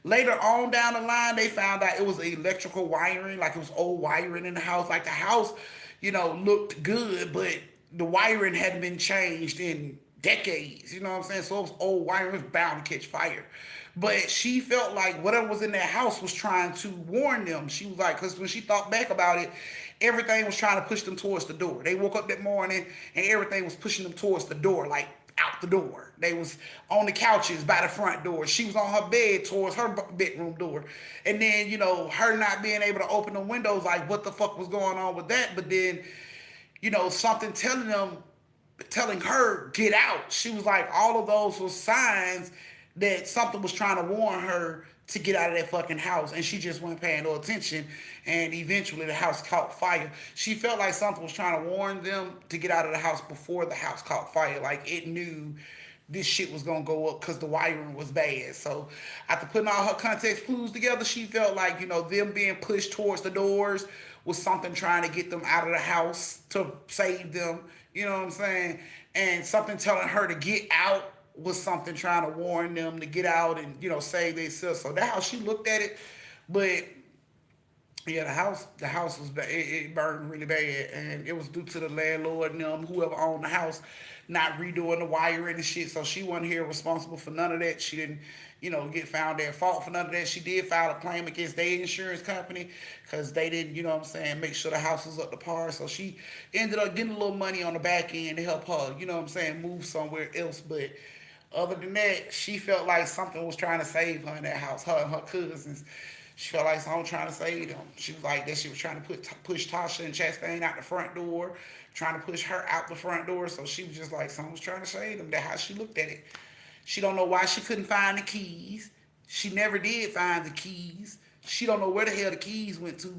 A: Later on down the line, they found out it was electrical wiring, like it was old wiring in the house. Like the house, looked good, but the wiring hadn't been changed in decades. You know what I'm saying? So it was old wiring, it was bound to catch fire. But she felt like whatever was in that house was trying to warn them. She was like, because when she thought back about it, everything was trying to push them towards the door. They woke up that morning and everything was pushing them towards the door, like out the door. They was on the couches by the front door. She was on her bed towards her bedroom door. And then, her not being able to open the windows, like what the fuck was going on with that? But then, something telling her, get out. She was like, all of those were signs that something was trying to warn her to get out of that fucking house, and she just wasn't paying no attention, and eventually the house caught fire. She felt like something was trying to warn them to get out of the house before the house caught fire. Like it knew this shit was gonna go up because the wiring was bad. So after putting all her context clues together, she felt like, them being pushed towards the doors was something trying to get them out of the house to save them. You know what I'm saying? And something telling her to get out was something trying to warn them to get out and save themselves. So that's how she looked at it. But yeah, the house was bad. It burned really bad, and it was due to the landlord and them, whoever owned the house, not redoing the wiring and shit. So she wasn't here responsible for none of that. She didn't, get found at fault for none of that. She did file a claim against their insurance company because they didn't, make sure the house was up to par. So she ended up getting a little money on the back end to help her, move somewhere else. But other than that, she felt like something was trying to save her in that house, her and her cousins. She felt like someone was trying to save them. She was like that. She was trying to push Tasha and Chastain out the front door, trying to push her out the front door. So she was just like someone was trying to save them. That's how she looked at it. She don't know why she couldn't find the keys. She never did find the keys. She don't know where the hell the keys went to.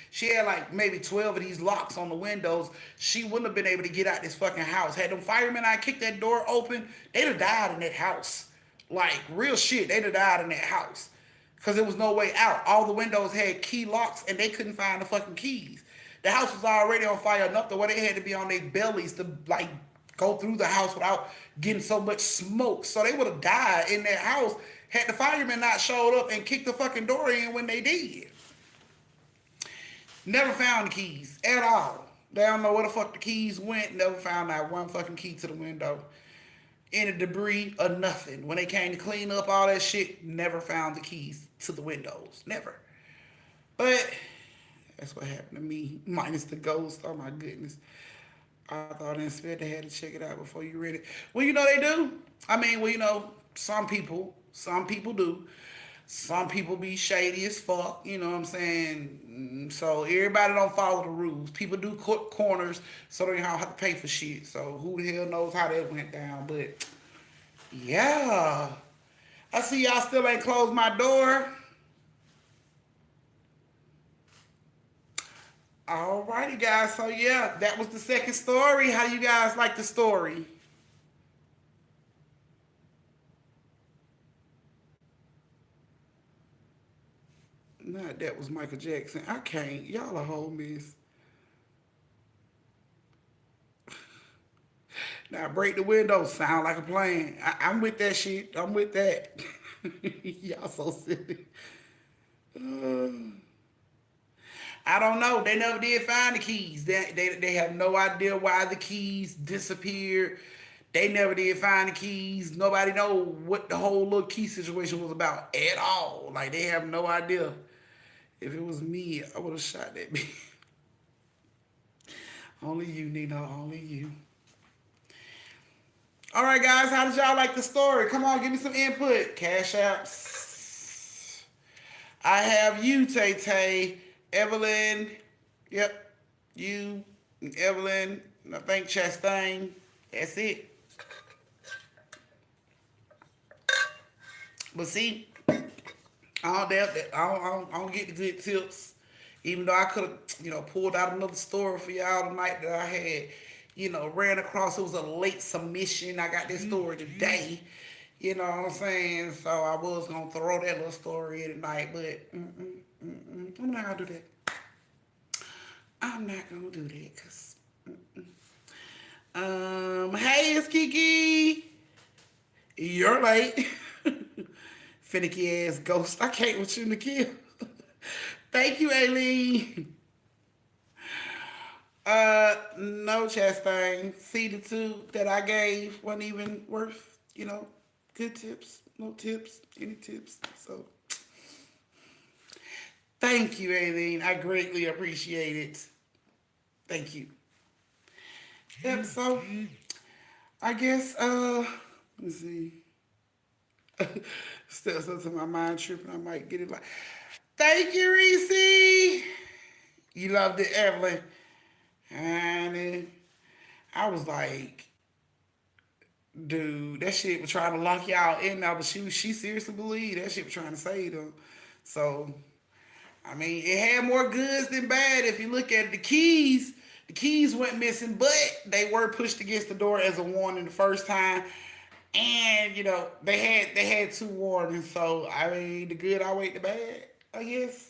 A: She had like maybe 12 of these locks on the windows. She wouldn't have been able to get out this fucking house. Had them firemen I kicked that door open, they'd have died in that house. Like real shit, they'd have died in that house. Because there was no way out. All the windows had key locks and they couldn't find the fucking keys. The house was already on fire enough to where they had to be on their bellies to like go through the house without getting so much smoke. So they would have died in that house had the firemen not showed up and kicked the fucking door in when they did. Never found the keys at all. They don't know where the fuck the keys went. Never found out one fucking key to the window. Any debris or nothing. When they came to clean up all that shit, never found the keys to the windows. Never. But that's what happened to me. Minus the ghost. Oh my goodness. I thought instead they had to check it out before you read it. Well, they do. I mean, some people do. Some people be shady as fuck, you know what I'm saying? So everybody don't follow the rules. People do cut corners so they don't have to pay for shit. So who the hell knows how that went down? But yeah. I see y'all still ain't closed my door. Alrighty guys, so yeah, that was the second story. How do you guys like the story? Nah, that was Michael Jackson. I can't. Y'all a whole mess. Now break the window. Sound like a plane. I'm with that shit. I'm with that. Y'all so silly. Uh, I don't know. They never did find the keys. They have no idea why the keys disappeared. They never did find the keys. Nobody know what the whole little key situation was about at all. Like they have no idea. If it was me, I would have shot that bitch. Only you, Nino. Only you. All right, guys. How did y'all like the story? Come on, give me some input. Cash apps. I have you, Tay Tay, Evelyn. Yep, you, Evelyn. I think Chastain. That's it. But see, I don't get the good tips. Even though I could have, pulled out another story for y'all tonight that I had, ran across. It was a late submission. I got this story today. You know what I'm saying? So I was gonna throw that little story in tonight, but I'm not gonna do that. I'm not gonna do that, cause hey, it's Kiki. You're late. Finicky ass ghost. I can't with you, Nikhil. Thank you, Aileen. No, Chastain. See, the two that I gave wasn't even worth, good tips. No tips, any tips. So, thank you, Aileen. I greatly appreciate it. Thank you. Yep, so, I guess, let's see. Steps up to my mind tripping. I might get it like, thank you, Reese. You loved it, Evelyn. And then I was like, dude, that shit was trying to lock y'all in now, but she seriously believed that shit was trying to save them. So, I mean, it had more goods than bad. If you look at it, the keys went missing, but they were pushed against the door as a warning the first time. And they had two warnings, so I mean the good outweighed the bad, I guess.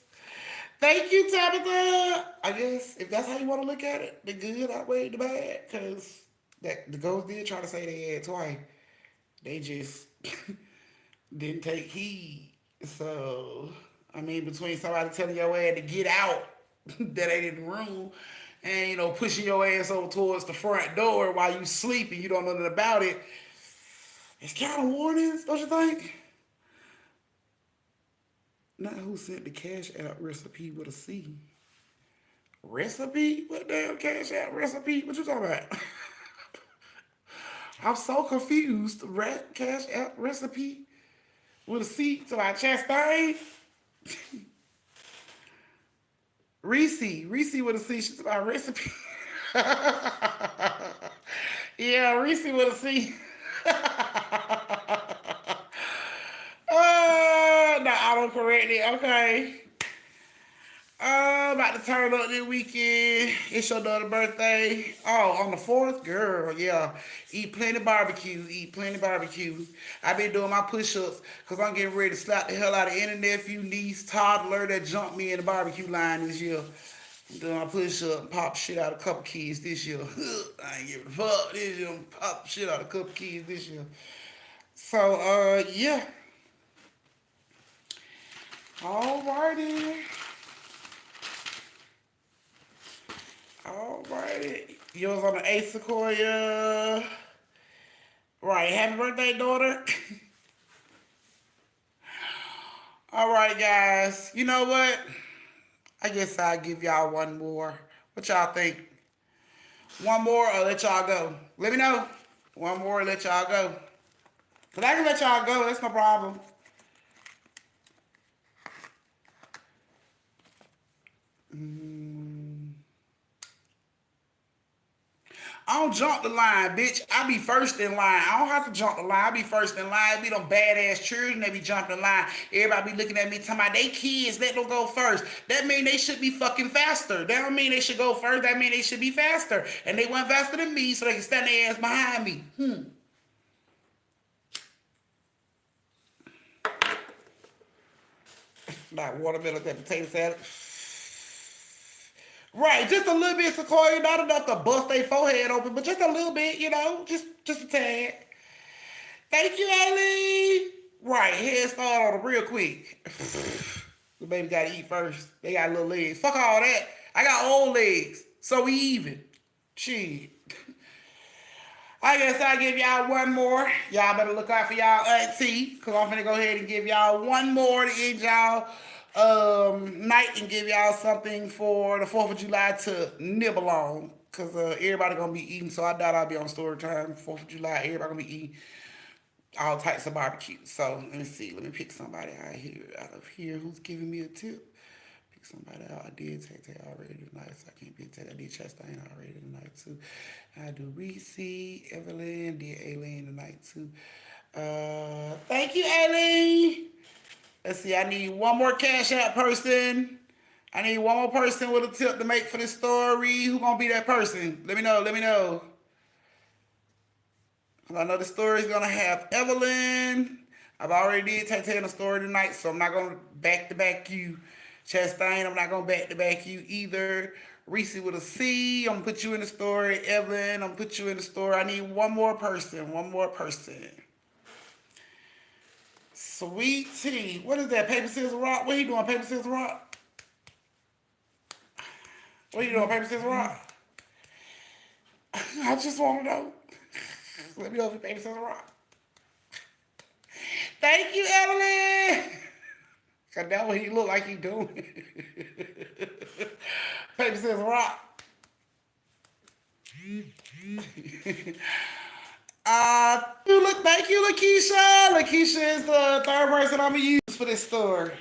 A: Thank you, Tabitha. I guess if that's how you want to look at it, the good outweighed the bad, because that the ghost did try to say they had twice. They just didn't take heed. So I mean, between somebody telling your ass to get out that ain't in the room, and pushing your ass over towards the front door while you sleep and you don't know nothing about it. It's kind of warnings, don't you think? Not who sent the cash out recipe with a C. Recipe? What damn cash out recipe? What you talking about? I'm so confused. Cash out recipe with a C to my Chastain? Reese with a C. She's about recipe. Yeah, Reese with a C. No, autocorrect it. Okay. About to turn up this weekend. It's your daughter's birthday. Oh, on the 4th? Girl, yeah. Eat plenty barbecue. Eat plenty barbecue. I've been doing my push-ups because I'm getting ready to slap the hell out of any nephew, niece, toddler that jumped me in the barbecue line this year. I'm doing my push-up and pop shit out of a couple kids this year. I ain't giving a fuck this year. Pop shit out of a couple kids this year. So, yeah. Alrighty. Alrighty. Yours on the 8th, Sequoia. Right. Happy birthday, daughter. Alright, guys. You know what? I guess I'll give y'all one more. What y'all think? One more or let y'all go? Let me know. One more or let y'all go. Because I can let y'all go. That's no problem. I don't jump the line, bitch. I be first in line. I don't have to jump the line. I be first in line. Be them badass children that be jumping the line. Everybody be looking at me talking about they kids, let them go first. That mean they should be fucking faster. That don't mean they should go first. That mean they should be faster. And they went faster than me so they can stand their ass behind me. Like watermelon, that potato salad. Right, just a little bit, Sequoia. Not enough to bust their forehead open, but just a little bit, just a tad. Thank you, Aileen. Right, head start on it real quick. baby gotta eat first. They got little legs. Fuck all that. I got old legs. So we even. Shit. I guess I'll give y'all one more. Y'all better look out for y'all auntie, because I'm finna go ahead and give y'all one more to end y'all night and give y'all something for the 4th of July to nibble on. Because everybody gonna be eating, so I doubt I'll be on story time. 4th of July, everybody gonna be eating all types of barbecue. So let me see. Let me pick somebody out of here who's giving me a tip. Pick somebody out. I did Tay already tonight, so I can't pick Tay. I did Chastain already tonight too. I do Reese, Evelyn, did Aileen tonight too. Thank you, Aileen. Let's see. I need one more cash out person. I need one more person with a tip to make for this story. Who gonna be that person? Let me know. Let me know. I know the story's gonna have Evelyn. I've already did Tay in the story tonight, so I'm not gonna back to back you. Chastain, I'm not gonna back to back you either. Reese with a C, I'm gonna put you in the story. Evelyn, I'm gonna put you in the story. I need one more person. One more person. Sweet Tea. What is that? Paper, scissors, rock? What are you doing? Paper, scissors, rock? What are you doing? Paper, scissors, rock? I just want to know. Let me know if paper, scissors, rock. Thank you, Evelyn. Cause that's what he look like he doing. Paper, scissors, rock. Thank you, Lakeisha. Lakeisha is the third person I'm gonna use for this story.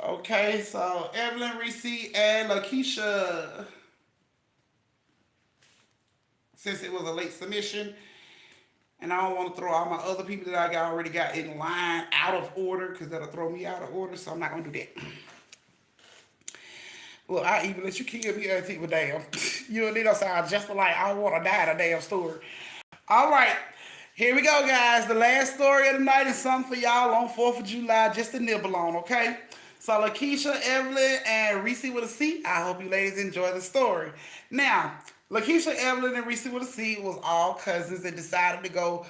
A: Okay, so Evelyn, Reese, and Lakeisha. Since it was a late submission, and I don't want to throw all my other people that already got in line out of order, because that'll throw me out of order, so I'm not gonna do that. Look, I even let you kill me, auntie, but damn. You don't need no sound just like I want to die in a damn story. All right, here we go, guys. The last story of the night is something for y'all on 4th of July, just to nibble on, okay? So Lakeisha, Evelyn, and Reese with a C, I hope you ladies enjoy the story. Now, Lakeisha, Evelyn, and Reese with a C was all cousins that decided to go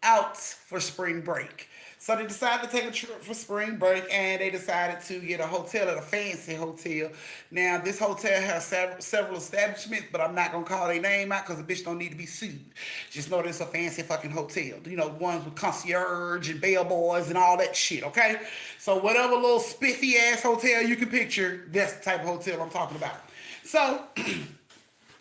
A: out for spring break. So they decided to take a trip for spring break, and they decided to get a hotel at a fancy hotel. Now, this hotel has several establishments, but I'm not going to call their name out because the bitch don't need to be sued. Just know that it's a fancy fucking hotel. You know, ones with concierge and bellboys and all that shit, okay? So whatever little spiffy-ass hotel you can picture, that's the type of hotel I'm talking about. So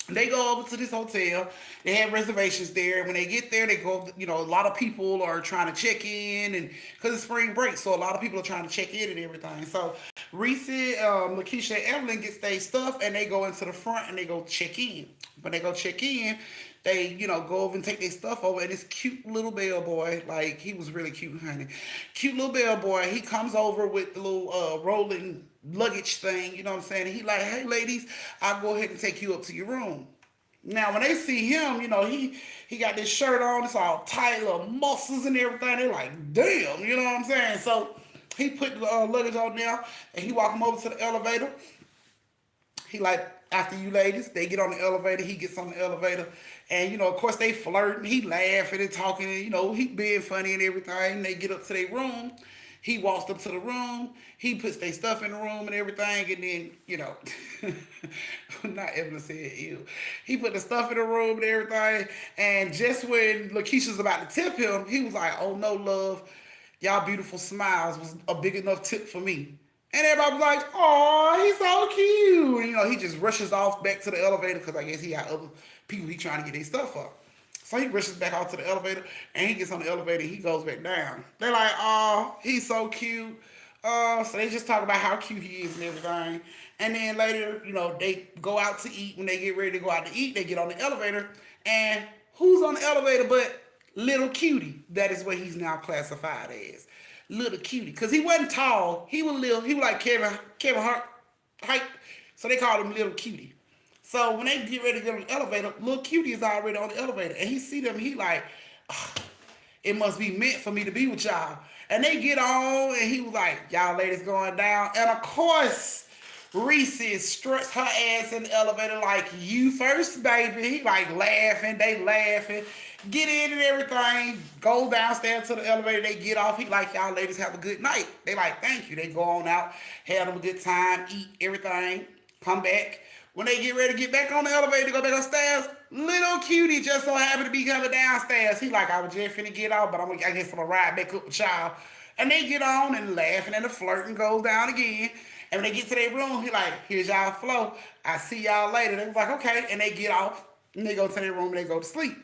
A: they go over to this hotel. They have reservations there. When they get there, they go, you know, a lot of people are trying to check in, and because it's spring break, so a lot of people are trying to check in and everything. So Reese, Lakeisha, and Evelyn gets their stuff, and they go into the front and they go check in. When they go check in, they, you know, go over and take their stuff over, and this cute little bellboy, like, he was really cute, honey. Cute little bellboy, he comes over with the little rolling luggage thing, you know what I'm saying? And he like, hey, ladies, I'll go ahead and take you up to your room. Now, when they see him, you know, he got this shirt on, it's all tight, little muscles and everything. They're like, damn, you know what I'm saying? So he put the luggage on there, and he walk him over to the elevator. He like, after you ladies, they get on the elevator, he gets on the elevator, and, you know, of course, they flirting, he laughing and talking, and, you know, he being funny and everything. They get up to their room. He walks up to the room. He puts their stuff in the room and everything. And then, you know, not Evelyn said ew. He put the stuff in the room and everything. And just when Lakeisha's about to tip him, he was like, oh, no, love. Y'all beautiful smiles was a big enough tip for me. And everybody was like, oh, he's so cute. And, you know, he just rushes off back to the elevator because I guess he got other people he trying to get their stuff up. So he rushes back out to the elevator, and he gets on the elevator, and he goes back down. They're like, oh, he's so cute. So they just talk about how cute he is and everything. And then later, you know, they go out to eat. When they get ready to go out to eat, they get on the elevator. And who's on the elevator but Little Cutie? That is what he's now classified as. Little Cutie. Because he wasn't tall. He was little. He was like Kevin Hart height. So they called him Little Cutie. So when they get ready to get on the elevator, Little Cutie is already on the elevator. And he see them, he like, oh, it must be meant for me to be with y'all. And they get on, and he was like, y'all ladies going down. And of course, Reese struts her ass in the elevator like, you first, baby. He like laughing, they laughing. Get in and everything. Go downstairs to the elevator. They get off. He like, y'all ladies have a good night. They like, thank you. They go on out, have them a good time, eat everything, come back. When they get ready to get back on the elevator to go back upstairs, little cutie just so happened to be coming downstairs. He like, I was just finna get off, but I guess I'm gonna ride back up with y'all. And they get on and laughing and the flirting goes down again. And when they get to their room, he like, here's y'all flow. I see y'all later. They was like, okay. And they get off and they go to their room and they go to sleep.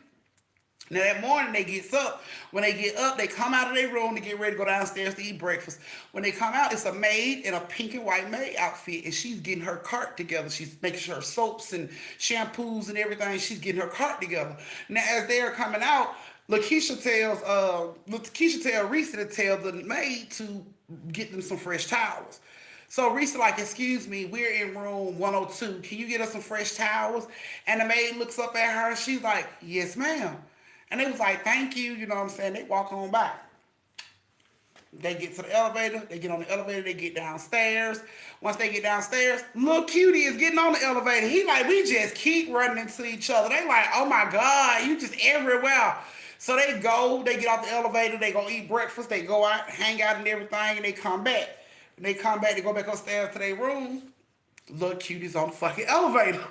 A: Now that morning they gets up. When they get up, they come out of their room to get ready to go downstairs to eat breakfast. When they come out, it's a maid in a pink and white maid outfit, and she's getting her cart together. She's making sure soaps and shampoos and everything. She's getting her cart together. Now as they're coming out, Lakeisha tells Reese to tell the maid to get them some fresh towels. So Reese like, excuse me, we're in room 102. Can you get us some fresh towels? And the maid looks up at her. She's like, yes, ma'am. And they was like, thank you. You know what I'm saying? They walk on by. They get to the elevator. They get on the elevator. They get downstairs. Once they get downstairs, little cutie is getting on the elevator. He like, we just keep running into each other. They like, oh my God, you just everywhere. So they go. They get off the elevator. They go eat breakfast. They go out, hang out and everything, and they come back. When they come back, they go back upstairs to their room. Little cutie's on the fucking elevator.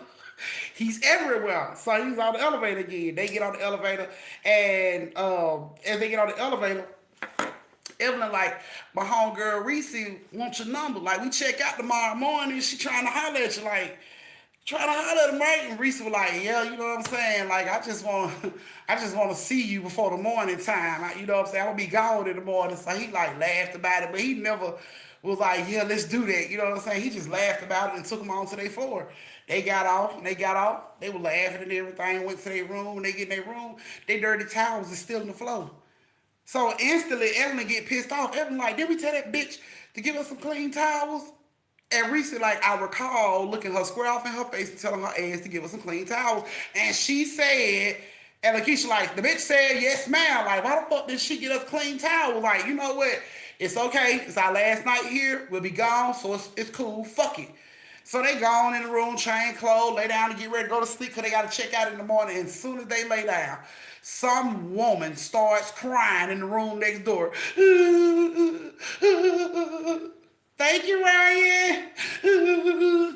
A: He's everywhere. So he's on the elevator again. They get on the elevator, and as they get on the elevator, Evelyn like, my homegirl Reese wants your number. Like, we check out tomorrow morning. She trying to holler at you, like, trying to holler at him, right? And Reese was like, yeah, you know what I'm saying? Like, I just want to see you before the morning time. You know what I'm saying? I'm gonna be gone in the morning. So he like laughed about it, but he never was like, yeah, let's do that. You know what I'm saying? He just laughed about it and took them on to their floor. They got off. They were laughing and everything. Went to their room. When they get in their room, their dirty towels is still on the floor. So instantly, Evelyn get pissed off. Evelyn like, did we tell that bitch to give us some clean towels? And Reese like, I recall looking her square off in her face and telling her ass to give us some clean towels. And she said, and Lakeisha like, the bitch said, yes, ma'am. Like, why the fuck did she get us clean towels? Like, you know what? It's okay. It's our last night here. We'll be gone, so it's cool. Fuck it. So they gone in the room, change clothes, lay down and get ready to go to sleep because they got to check out in the morning. And as soon as they lay down, some woman starts crying in the room next door. Thank you, Ryan.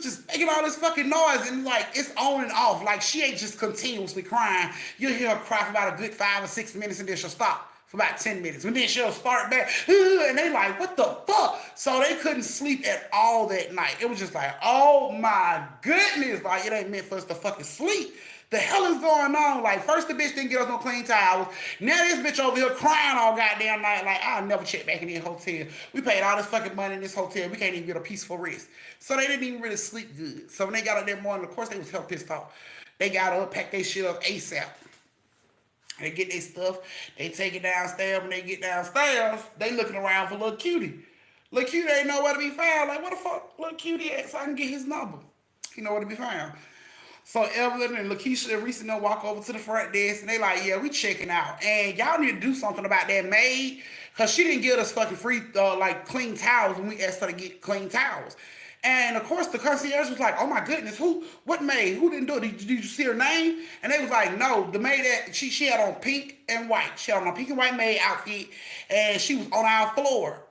A: Just making all this fucking noise and like it's on and off. Like she ain't just continuously crying. You'll hear her cry for about a good 5 or 6 minutes and then she'll stop for about 10 minutes. And then she'll start back. And they like, what the fuck? So they couldn't sleep at all that night. It was just like, oh my goodness. Like it ain't meant for us to fucking sleep. The hell is going on? Like, first the bitch didn't get us no clean towels. Now this bitch over here crying all goddamn night. Like, I'll never check back in this hotel. We paid all this fucking money in this hotel. We can't even get a peaceful rest. So they didn't even really sleep good. So when they got up that morning, of course they was hell pissed off. They got up, packed their shit up ASAP. They get their stuff. They take it downstairs. When they get downstairs, they looking around for little cutie. Little cutie ain't nowhere to be found. Like, what the fuck little cutie at so I can get his number? He nowhere to be found. So Evelyn and Lakeisha and Reese walk over to the front desk and they like, yeah, we checking out. And y'all need to do something about that maid. Cause she didn't give us fucking free like clean towels when we asked her to get clean towels. And of course the concierge was like, oh my goodness, what maid? Who didn't do it? Did you see her name? And they was like, no, the maid that she had on pink and white. She had on a pink and white maid outfit and she was on our floor.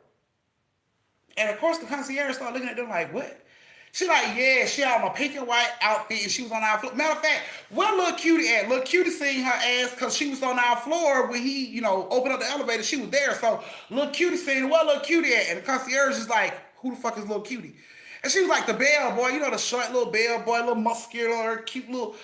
A: And of course the concierge started looking at them like, what? She like, yeah, she had on a pink and white outfit and she was on our floor. Matter of fact, where little cutie at? Little cutie seen her ass because she was on our floor when he, opened up the elevator. She was there. So little cutie seen where little cutie at? And the concierge is like, who the fuck is little cutie? And she was like the bellboy, the short little bellboy, little muscular, cute little,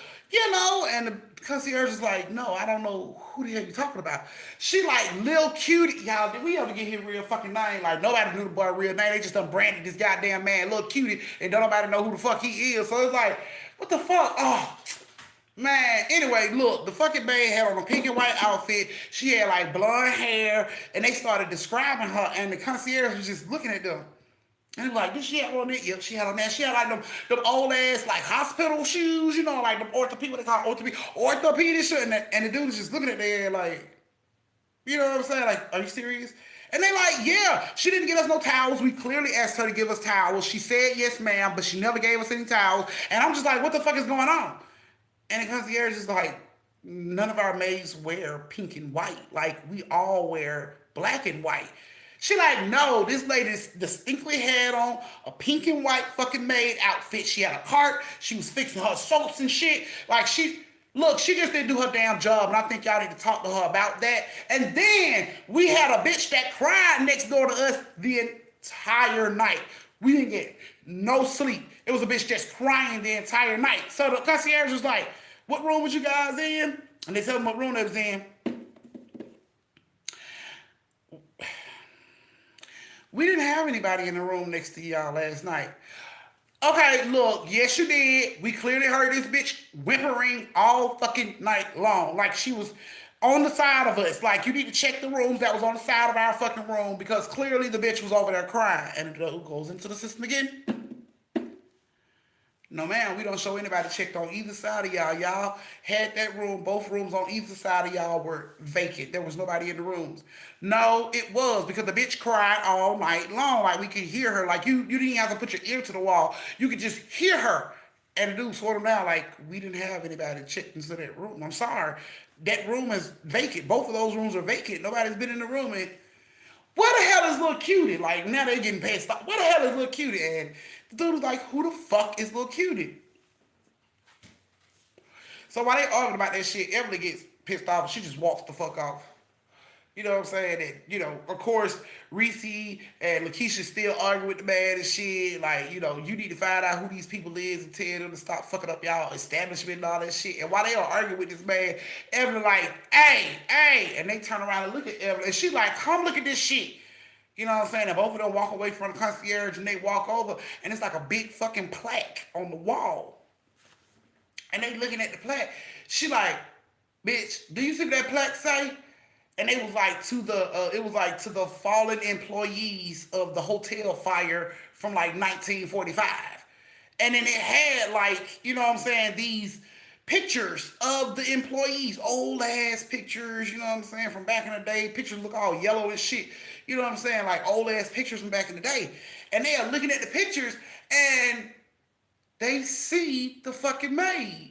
A: and the concierge is like, no, I don't know who the hell you talking about. She like, Lil Cutie. Y'all, did we ever get his real fucking name? Like, nobody knew the boy real name. They just done branded this goddamn man Lil Cutie and don't nobody know who the fuck he is. So it's like, what the fuck? Oh, man. Anyway, look, the fucking man had on a pink and white outfit. She had like blonde hair and they started describing her and the concierge was just looking at them. And he was like, did she have on that? Yep, she had on that. She had like them old ass like hospital shoes, like them orthopedic, what they call orthopedic shit. And the dude was just looking at there like, you know what I'm saying? Like, are you serious? And they like, yeah, she didn't give us no towels. We clearly asked her to give us towels. She said yes, ma'am, but she never gave us any towels. And I'm just like, what the fuck is going on? And the concierge is like, none of our maids wear pink and white. Like, we all wear black and white. She like, no, this lady distinctly had on a pink and white fucking maid outfit. She had a cart. She was fixing her soaps and shit. Like, look, she just didn't do her damn job, and I think y'all need to talk to her about that. And then we had a bitch that cried next door to us the entire night. We didn't get no sleep. It was a bitch just crying the entire night. So the concierge was like, what room was you guys in? And they tell them what room they was in. We didn't have anybody in the room next to y'all last night. Okay, look, yes you did. We clearly heard this bitch whimpering all fucking night long. Like she was on the side of us. Like you need to check the rooms that was on the side of our fucking room because clearly the bitch was over there crying. And it goes into the system again. No, man, we don't show anybody checked on either side of y'all. Y'all had that room, both rooms on either side of y'all were vacant. There was nobody in the rooms. No, it was because the bitch cried all night long. Like we could hear her. Like you didn't have to put your ear to the wall. You could just hear her. And the dude swore them down like, we didn't have anybody checked into that room. I'm sorry. That room is vacant. Both of those rooms are vacant. Nobody's been in the room. And where the hell is little cutie? Like now they're getting pissed off. Where the hell is little cutie? And the dude was like, who the fuck is little cutie? So while they arguing about that shit, Emily gets pissed off. She just walks the fuck off. You know what I'm saying? And, you know, of course, Reese and Lakeisha still arguing with the man and shit. Like, you know, you need to find out who these people is and tell them to stop fucking up y'all establishment and all that shit. And while they are arguing with this man, Evelyn like, hey. And they turn around and look at Evelyn. And she like, come look at this shit. You know what I'm saying? And both of them walk away from the concierge and they walk over. And it's like a big fucking plaque on the wall. And they looking at the plaque. She like, bitch, do you see what that plaque say? And it was like to the fallen employees of the hotel fire from like 1945. And then it had like, you know what I'm saying, these pictures of the employees, old ass pictures, you know what I'm saying, from back in the day. Pictures look all yellow and shit. You know what I'm saying? Like old ass pictures from back in the day. And they are looking at the pictures and they see the fucking maid.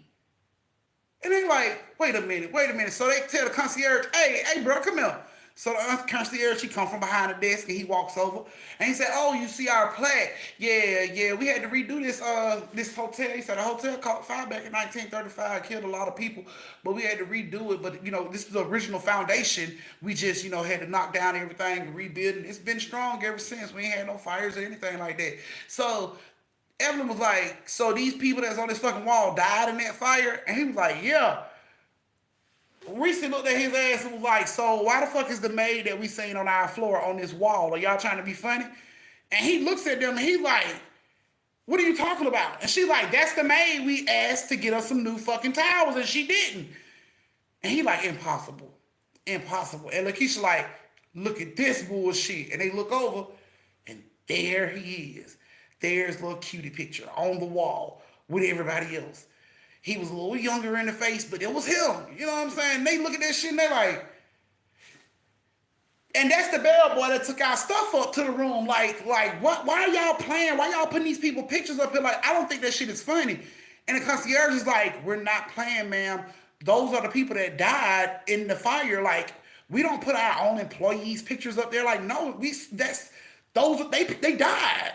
A: And they like, wait a minute. So they tell the concierge, hey, bro, come here. So the concierge, he come from behind the desk and he walks over. And he said, oh, you see our plaque? Yeah, we had to redo this hotel. He said the hotel caught fire back in 1935, killed a lot of people, but we had to redo it. But, you know, this is the original foundation. We just, you know, had to knock down everything and rebuild it. It's been strong ever since. We ain't had no fires or anything like that. So Evelyn was like, so these people that's on this fucking wall died in that fire? And he was like, yeah. Reese looked at his ass and was like, so why the fuck is the maid that we seen on our floor on this wall? Are y'all trying to be funny? And he looks at them and he's like, what are you talking about? And she like, that's the maid we asked to get us some new fucking towels and she didn't. And he like, impossible. And Lakeisha like, look at this bullshit. And they look over and there he is. There's little cutie picture on the wall with everybody else. He was a little younger in the face, but it was him. You know what I'm saying? They look at that shit and they like, and that's the bellboy that took our stuff up to the room. Like, what? Why are y'all playing? Why y'all putting these people pictures up here? Like, I don't think that shit is funny. And the concierge is like, we're not playing, ma'am. Those are the people that died in the fire. Like, we don't put our own employees' pictures up there. Like, no, they died.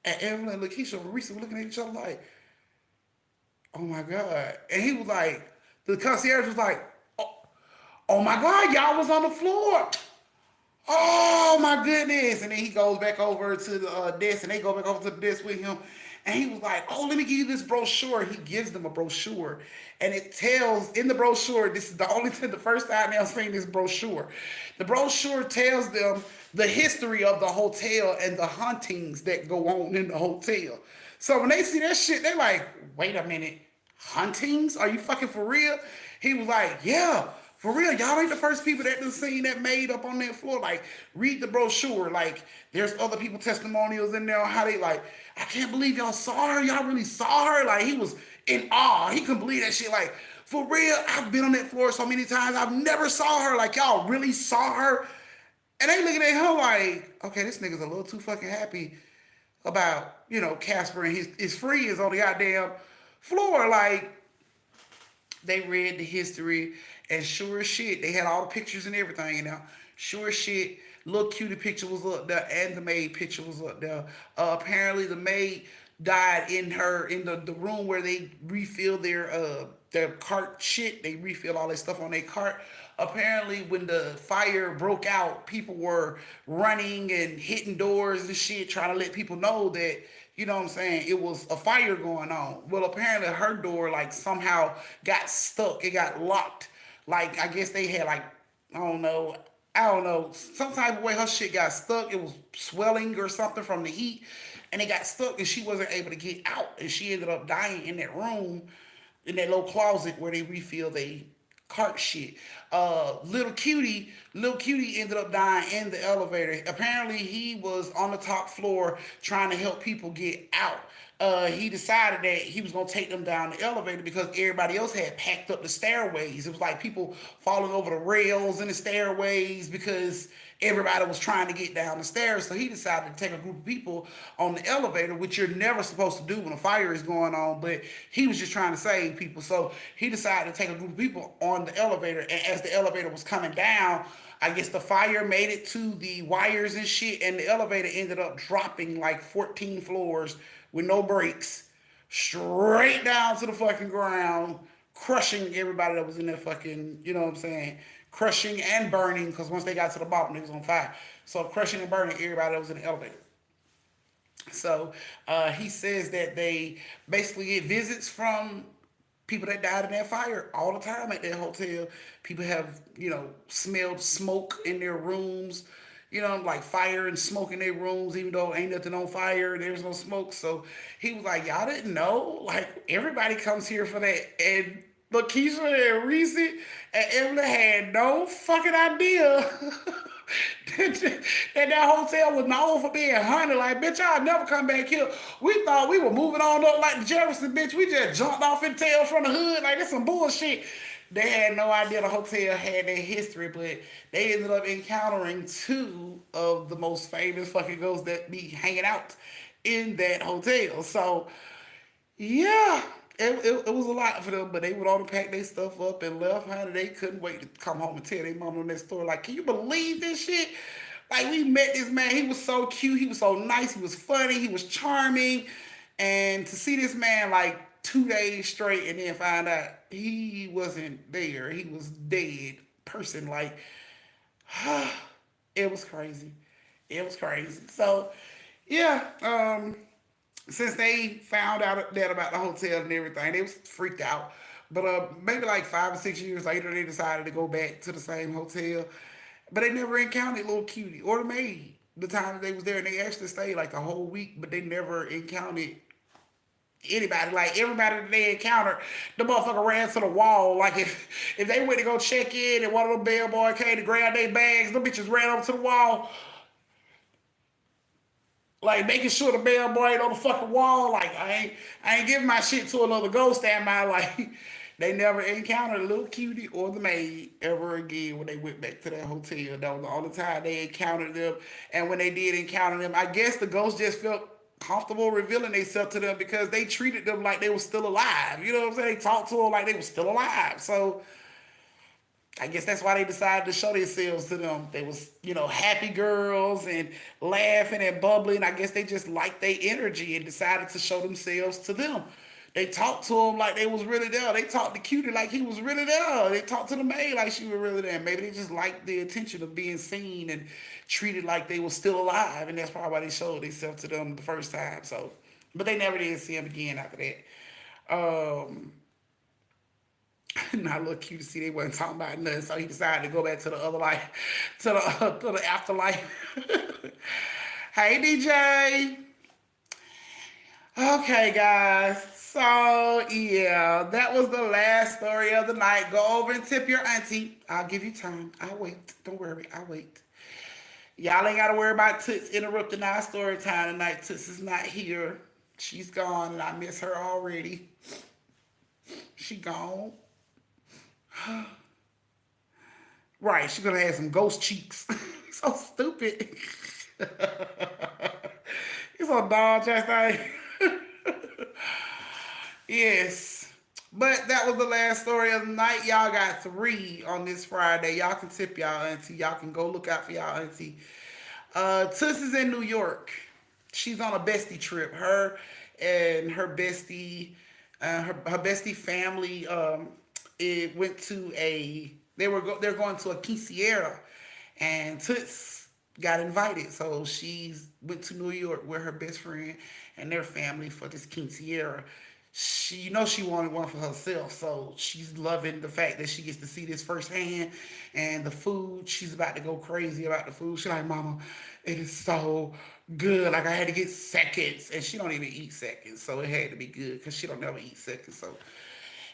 A: And Evelyn and Lakeisha and Reese were looking at each other like, oh my God. And he was like, the concierge was like, oh my God, y'all was on the floor. Oh my goodness. And then he goes back over to the desk and they go back over to the desk with him. And he was like, oh, let me give you this brochure. He gives them a brochure. And it tells, in the brochure, this is the first time they've seen this brochure. The brochure tells them the history of the hotel and the hauntings that go on in the hotel. So when they see that shit, they're like, wait a minute, hauntings? Are you fucking for real? He was like, yeah, for real. Y'all ain't the first people that done seen that maid up on that floor. Like, read the brochure. Like, there's other people testimonials in there on how they like, I can't believe y'all saw her. Y'all really saw her? Like, he was in awe. He couldn't believe that shit. Like, for real, I've been on that floor so many times. I've never saw her. Like, y'all really saw her? And they looking at her like, okay, this nigga's a little too fucking happy about, Casper and his friends on the goddamn floor. Like, they read the history, and sure as shit, they had all the pictures and everything, Sure as shit, little cutie picture was up there, and the maid picture was up there. Apparently, the maid died in the room where they refill their cart shit. They refill all their stuff on their cart. Apparently, when the fire broke out, people were running and hitting doors and shit, trying to let people know that, what I'm saying, it was a fire going on. Well, apparently her door like somehow got stuck. It got locked. Like, I guess they had like, I don't know, some type of way her shit got stuck. It was swelling or something from the heat, and it got stuck, and she wasn't able to get out, and she ended up dying in that room, in that little closet where they refill they cart shit. Little cutie ended up dying in the elevator. Apparently, he was on the top floor trying to help people get out. He decided that he was gonna take them down the elevator because everybody else had packed up the stairways. It was like people falling over the rails in the stairways because everybody was trying to get down the stairs. So he decided to take a group of people on the elevator, which you're never supposed to do when a fire is going on. But he was just trying to save people. So he decided to take a group of people on the elevator. And as the elevator was coming down, I guess the fire made it to the wires and shit, and the elevator ended up dropping like 14 floors with no brakes, straight down to the fucking ground, crushing everybody that was in that fucking, you know what I'm saying? Crushing and burning, because once they got to the bottom, it was on fire. So crushing and burning everybody that was in the elevator. So he says that they basically get visits from people that died in that fire all the time at that hotel. People have, smelled smoke in their rooms, like fire and smoke in their rooms, even though ain't nothing on fire, there's no smoke. So he was like, y'all didn't know? Like, everybody comes here for that. And Lakeisha and Reese and Evelyn had no fucking idea that hotel was known for being haunted. Like, bitch, y'all never come back here. We thought we were moving on up like the Jefferson, bitch. We just jumped off and tail from the hood. Like, that's some bullshit. They had no idea the hotel had their history, but they ended up encountering two of the most famous fucking ghosts that be hanging out in that hotel. So, yeah, it was a lot for them, but they went on to pack their stuff up and left, honey. They couldn't wait to come home and tell their mom on that story. Like, can you believe this shit? Like, we met this man. He was so cute. He was so nice. He was funny. He was charming. And to see this man, like, 2 days straight and then find out he wasn't there. He was dead person. Like, it was crazy. It was crazy. So, yeah, since they found out that about the hotel and everything, they was freaked out. But maybe like 5 or 6 years later, they decided to go back to the same hotel. But they never encountered little cutie or the maid the time that they was there, and they actually stayed like the whole week. But they never encountered anybody. Like, everybody that they encountered, the motherfucker ran to the wall. Like, if they went to go check in and one of them bellboys came to grab their bags, them bitches ran over to the wall, like making sure the bellboy ain't on the fucking wall. Like, I ain't giving my shit to another ghost standby. Like, they never encountered a little cutie or the maid ever again when they went back to that hotel. That was the only time they encountered them. And when they did encounter them, I guess the ghost just felt comfortable revealing themselves to them because they treated them like they were still alive. You know what I'm saying? They talked to them like they were still alive. So I guess that's why they decided to show themselves to them. They was, happy girls and laughing and bubbling. I guess they just liked their energy and decided to show themselves to them. They talked to him like they was really there. They talked to Cutie like he was really there. They talked to the maid like she was really there. Maybe they just liked the attention of being seen and treated like they were still alive. And that's probably why they showed themselves to them the first time. So, but they never did see him again after that. Not look cute to see they wasn't talking about nothing, so he decided to go back to the other life, to the afterlife. Hey, DJ. Okay, guys. So yeah, that was the last story of the night. Go over and tip your auntie. I'll give you time. I'll wait. Don't worry. I'll wait. Y'all ain't gotta worry about Toots interrupting our story time tonight. Toots is not here. She's gone, and I miss her already. She gone. Right, she's gonna have some ghost cheeks. So stupid. It's on dog chastain. Yes. But that was the last story of the night. Y'all got three on this Friday. Y'all can tip y'all auntie. Y'all can go look out for y'all auntie. Tuss is in New York. She's on a bestie trip. Her and her bestie, her bestie family, it went to a. They're going to a quinceañera, and Toots got invited. So she's went to New York with her best friend and their family for this quinceañera. She wanted one for herself, so she's loving the fact that she gets to see this firsthand, and the food. She's about to go crazy about the food. She's like, "Mama, it is so good. Like I had to get seconds, and she don't even eat seconds, so it had to be good because she don't never eat seconds. So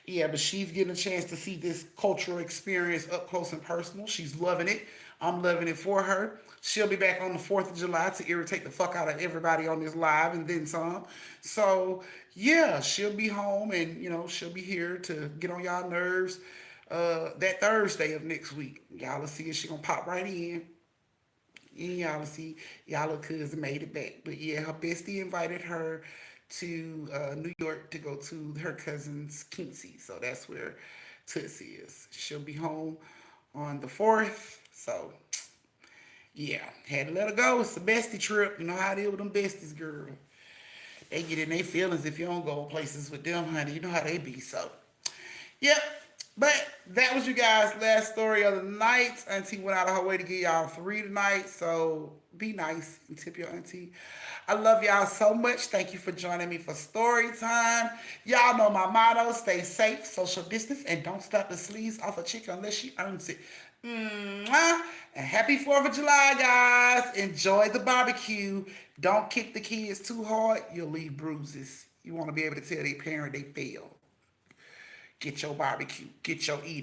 A: yeah, but she's getting a chance to see this cultural experience up close and personal. She's loving it. I'm loving it for her. She'll be back on the 4th of July to irritate the fuck out of everybody on this live and then some. So, yeah, she'll be home and, she'll be here to get on y'all nerves that Thursday of next week. Y'all will see if she going to pop right in. And y'all will see y'all little cousin made it back. But yeah, her bestie invited her to New York to go to her cousin's Quincy. So that's where Tootsie is. She'll be home on the 4th. So yeah, had to let her go. It's a bestie trip. You know how they with them besties, girl. They get in their feelings if you don't go places with them, honey. You know how they be. So yep. But that was you guys' last story of the night. Auntie went out of her way to give y'all three tonight. So be nice and tip your auntie. I love y'all so much. Thank you for joining me for story time. Y'all know my motto: stay safe, social distance, and don't stop the sleeves off a chick unless she earns it. Mwah. And happy 4th of July, guys. Enjoy the barbecue. Don't kick the kids too hard. You'll leave bruises. You want to be able to tell their parent they failed. Get your barbecue. Get your eat on.